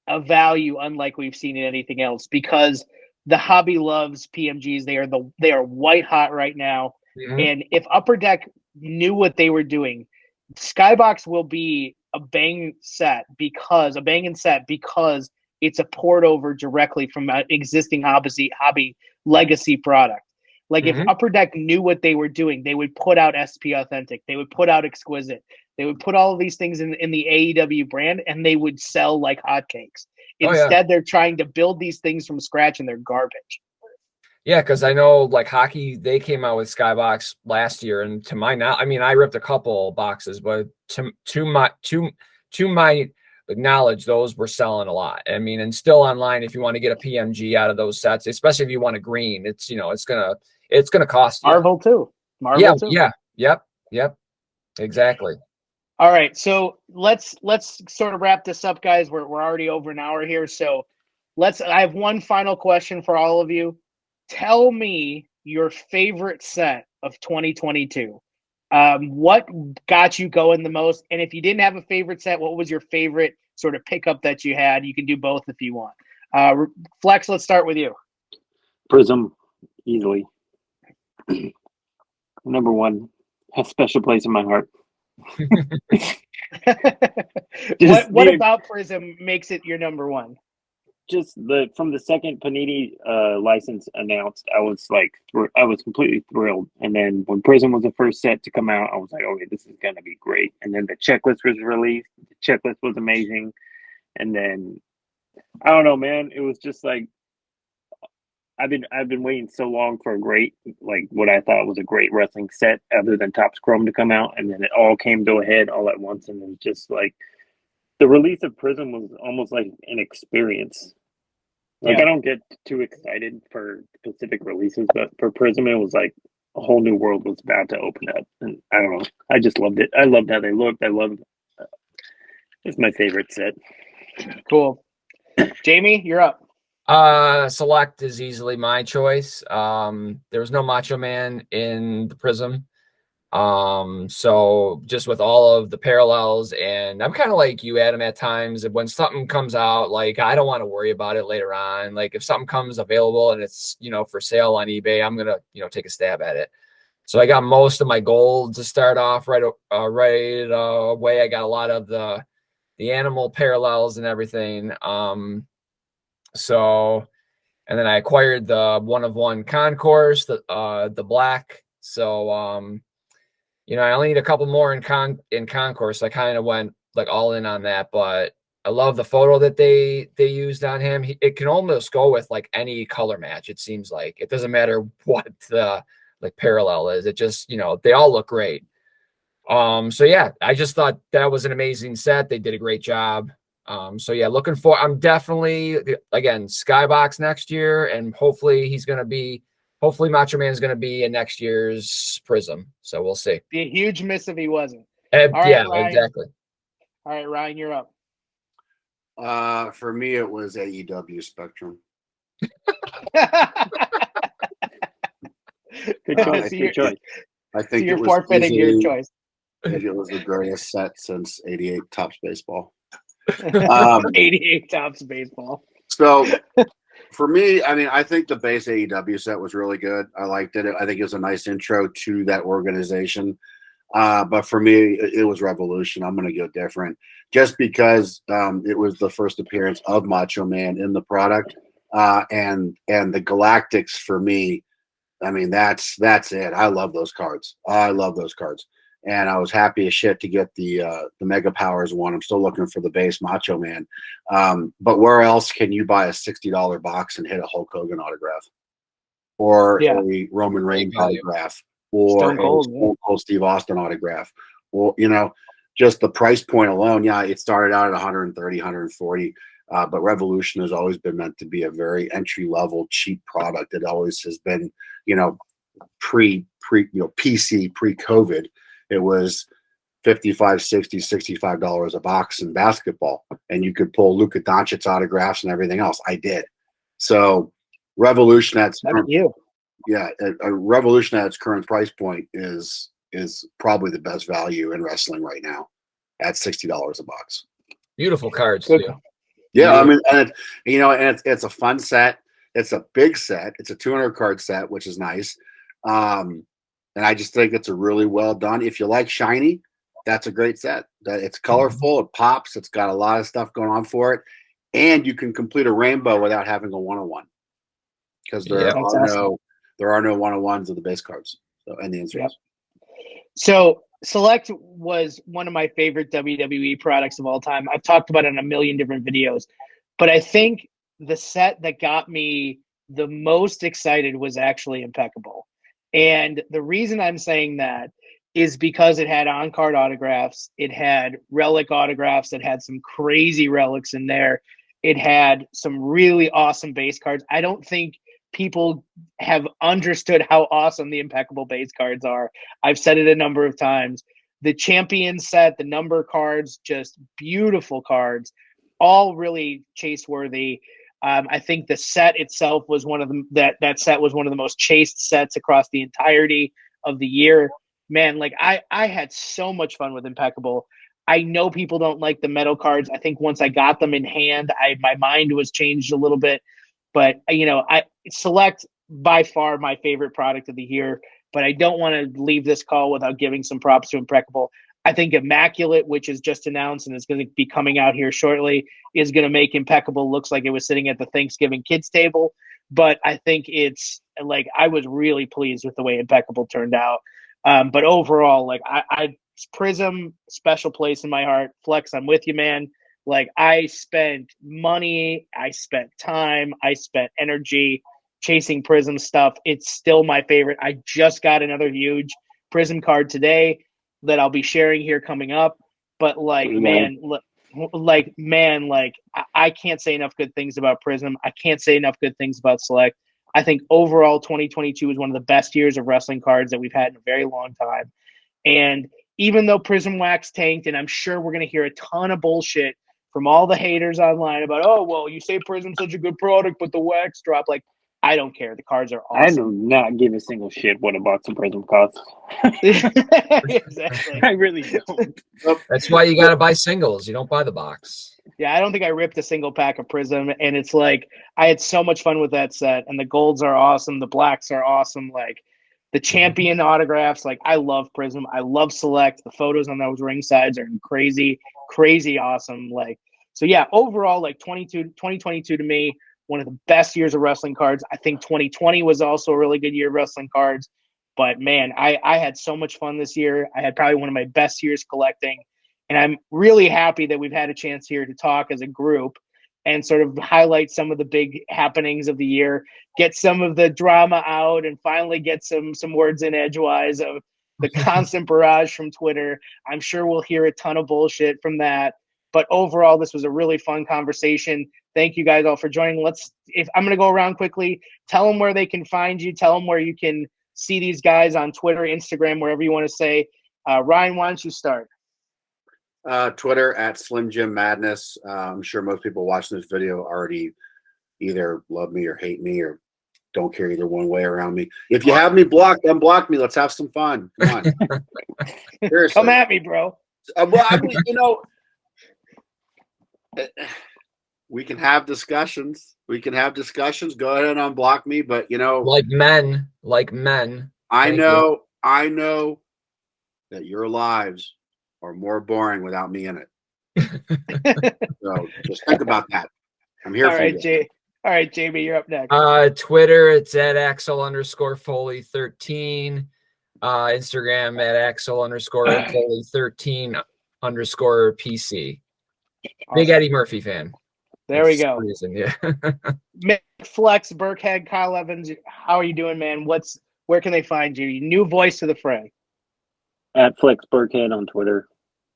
a value unlike we've seen in anything else, because the hobby loves PMGs. They are white hot right now. Mm-hmm. And if Upper Deck knew what they were doing, Skybox will be a banging set because it's a port over directly from an existing hobby legacy product. Like if Upper Deck knew what they were doing, they would put out SP Authentic. They would put out Exquisite. They would put all of these things in the AEW brand, and they would sell like hotcakes. Instead, they're trying to build these things from scratch, and they're garbage. Yeah, because I know like hockey, they came out with Skybox last year, and to my now, I mean, I ripped a couple boxes, but to my knowledge, those were selling a lot. I mean, and still online, if you want to get a PMG out of those sets, especially if you want a green, it's it's gonna cost you. Marvel too. Yep, exactly. All right, so let's sort of wrap this up, guys. We're already over an hour here, so I have one final question for all of you. Tell me your favorite set of 2022. What got you going the most? And if you didn't have a favorite set, what was your favorite sort of pickup that you had? You can do both if you want. Flex, let's start with you. Prism, easily. Number one, has a special place in my heart. What about Prism makes it your number one? Just from the second Panini license announced, I was completely thrilled. And then when Prism was the first set to come out, I was like, okay, this is gonna be great. And then the checklist was released. The checklist was amazing. And then I don't know, man. It was just like I've been waiting so long for a great, like what I thought was a great wrestling set other than Topps Chrome to come out, and then it all came to a head all at once, and it was just like the release of Prism was almost like an experience. Like I don't get too excited for specific releases, but for Prism, it was like a whole new world was about to open up, and I don't know. I just loved it. I loved how they looked. It's my favorite set. Cool. Jamie, you're up. Select is easily my choice. There was no Macho Man in the Prism. So just with all of the parallels, and I'm kind of like you, Adam, at times when something comes out, like I don't want to worry about it later on. Like if something comes available and it's, for sale on eBay, I'm going to, take a stab at it. So I got most of my gold to start off right away. I got a lot of the animal parallels and everything. So, and then I acquired the 1-of-1 concourse, the black. So, I only need a couple more in concourse. I kind of went like all in on that, but I love the photo that they used on him. It can almost go with like any color match. It seems like it doesn't matter what the like parallel is. It just, they all look great. So yeah, I just thought that was an amazing set. They did a great job. So yeah, I'm definitely, again, Skybox next year, and hopefully Macho Man is going to be in next year's Prism. So we'll see. Be a huge miss if he wasn't. Yeah, exactly. All right, Ryan, you're up. For me, it was AEW Spectrum. Good choice. Good choice. I think you're forfeiting your choice. It was the greatest set since '88 Topps Baseball. 88 Topps Baseball. So for me, I think the base AEW set was really good. I liked it. I think it was a nice intro to that organization. But for me, it was Revolution. I'm going to go different just because it was the first appearance of Macho Man in the product. And the Galactics for me, that's it. I love those cards. And I was happy as shit to get the Mega Powers one. I'm still looking for the base Macho Man. But where else can you buy a $60 box and hit a Hulk Hogan autograph, or a Roman Reigns autograph, or a Stone Cold Steve Austin autograph? Well, just the price point alone. Yeah, it started out at 130, 140. But Revolution has always been meant to be a very entry level, cheap product. It always has been, PC pre-COVID. It was $55, $60, $65 a box in basketball, and you could pull Luka Doncic autographs and everything else. I did. So Revolution a Revolution at its current price point is probably the best value in wrestling right now at $60 a box. Beautiful cards too. Yeah, and it's a fun set. It's a big set. It's a 200 card set, which is nice. And I just think it's a really well done. If you like shiny, that's a great set. It's colorful, it pops, it's got a lot of stuff going on for it, and you can complete a rainbow without having a 1-of-1 because there are no 1-of-1s of the base cards. So, and the answer is. So Select was one of my favorite WWE products of all time. I've talked about it in a million different videos, but I think the set that got me the most excited was actually Impeccable. And the reason I'm saying that is because it had on-card autographs. It had relic autographs. It had some crazy relics in there. It had some really awesome base cards. I don't think people have understood how awesome the Impeccable base cards are. I've said it a number of times. The champion set, the number cards, just beautiful cards, all really chase-worthy. I think the set itself was one of the that set was one of the most chased sets across the entirety of the year. Man, like I had so much fun with Impeccable. I know people don't like the metal cards. I think once I got them in hand, my mind was changed a little bit. But I Select by far my favorite product of the year. But I don't want to leave this call without giving some props to Impeccable. I think Immaculate, which is just announced and is going to be coming out here shortly, is going to make Impeccable looks like it was sitting at the Thanksgiving kids table. But I think it's like I was really pleased with the way Impeccable turned out. But overall, like I Prism, special place in my heart. Flex, I'm with you, man. Like I spent money, I spent time, I spent energy chasing Prism stuff. It's still my favorite. I just got another huge Prism card today that I'll be sharing here coming up. But like, man, I can't say enough good things about Prism. I can't say enough good things about Select. I think overall 2022 is one of the best years of wrestling cards that we've had in a very long time. And even though Prism Wax tanked, and I'm sure we're going to hear a ton of bullshit from all the haters online about, oh, well, you say Prism's such a good product, but the wax dropped. Like, I don't care. The cards are awesome. I do not give a single shit what a box of Prism costs. Exactly. I really don't. That's why you got to buy singles. You don't buy the box. Yeah, I don't think I ripped a single pack of Prism, and it's like I had so much fun with that set, and the golds are awesome, the blacks are awesome, like the champion autographs, like I love Prism, I love Select, the photos on those ring sides are crazy awesome, like so yeah, overall like 2022 to me, one of the best years of wrestling cards. I think 2020 was also a really good year of wrestling cards, but man, I had so much fun this year. I had probably one of my best years collecting. And I'm really happy that we've had a chance here to talk as a group and sort of highlight some of the big happenings of the year, get some of the drama out, and finally get some words in edgewise of the constant barrage from Twitter. I'm sure we'll hear a ton of bullshit from that. But overall, this was a really fun conversation. Thank you guys all for joining. I'm going to go around quickly. Tell them where they can find you. Tell them where you can see these guys on Twitter, Instagram, wherever you want to say. Ryan, why don't you start? Twitter at Slim Jim Madness. I'm sure most people watching this video already either love me or hate me or don't care either one way around me. If you have me blocked, unblock me. Let's have some fun. Come on. Seriously. Come at me, bro. We can have discussions. Go ahead and unblock me, but like men. I know that your lives are more boring without me in it. So just think about that. I'm here for you. All right, Jamie, you're up next. Twitter, it's at Axel_Foley13. Instagram at Axel_Foley13_PC. Awesome. Big Eddie Murphy fan. There we go. Reason, yeah. FlexBurkhead, Kyle Evans, how are you doing, man? Where can they find you? New voice to the fray. At FlexBurkhead on Twitter.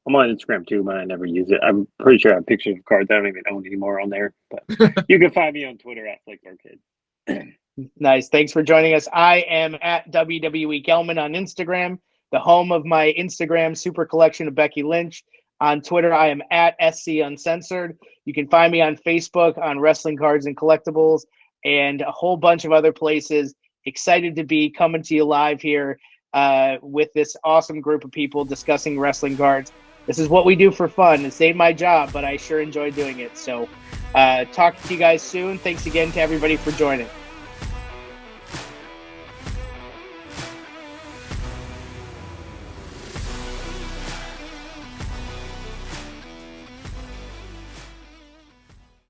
I'm on Instagram too, but I never use it. I'm pretty sure I have pictures of cards I don't even own anymore on there. But you can find me on Twitter at FlexBurkhead. Nice. Thanks for joining us. I am at WWE Gellman on Instagram, the home of my Instagram super collection of Becky Lynch. On Twitter, I am at SC Uncensored. You can find me on Facebook on Wrestling Cards and Collectibles and a whole bunch of other places. Excited to be coming to you live here with this awesome group of people discussing wrestling cards. This is what we do for fun. This ain't my job, but I sure enjoy doing it. So talk to you guys soon. Thanks again to everybody for joining.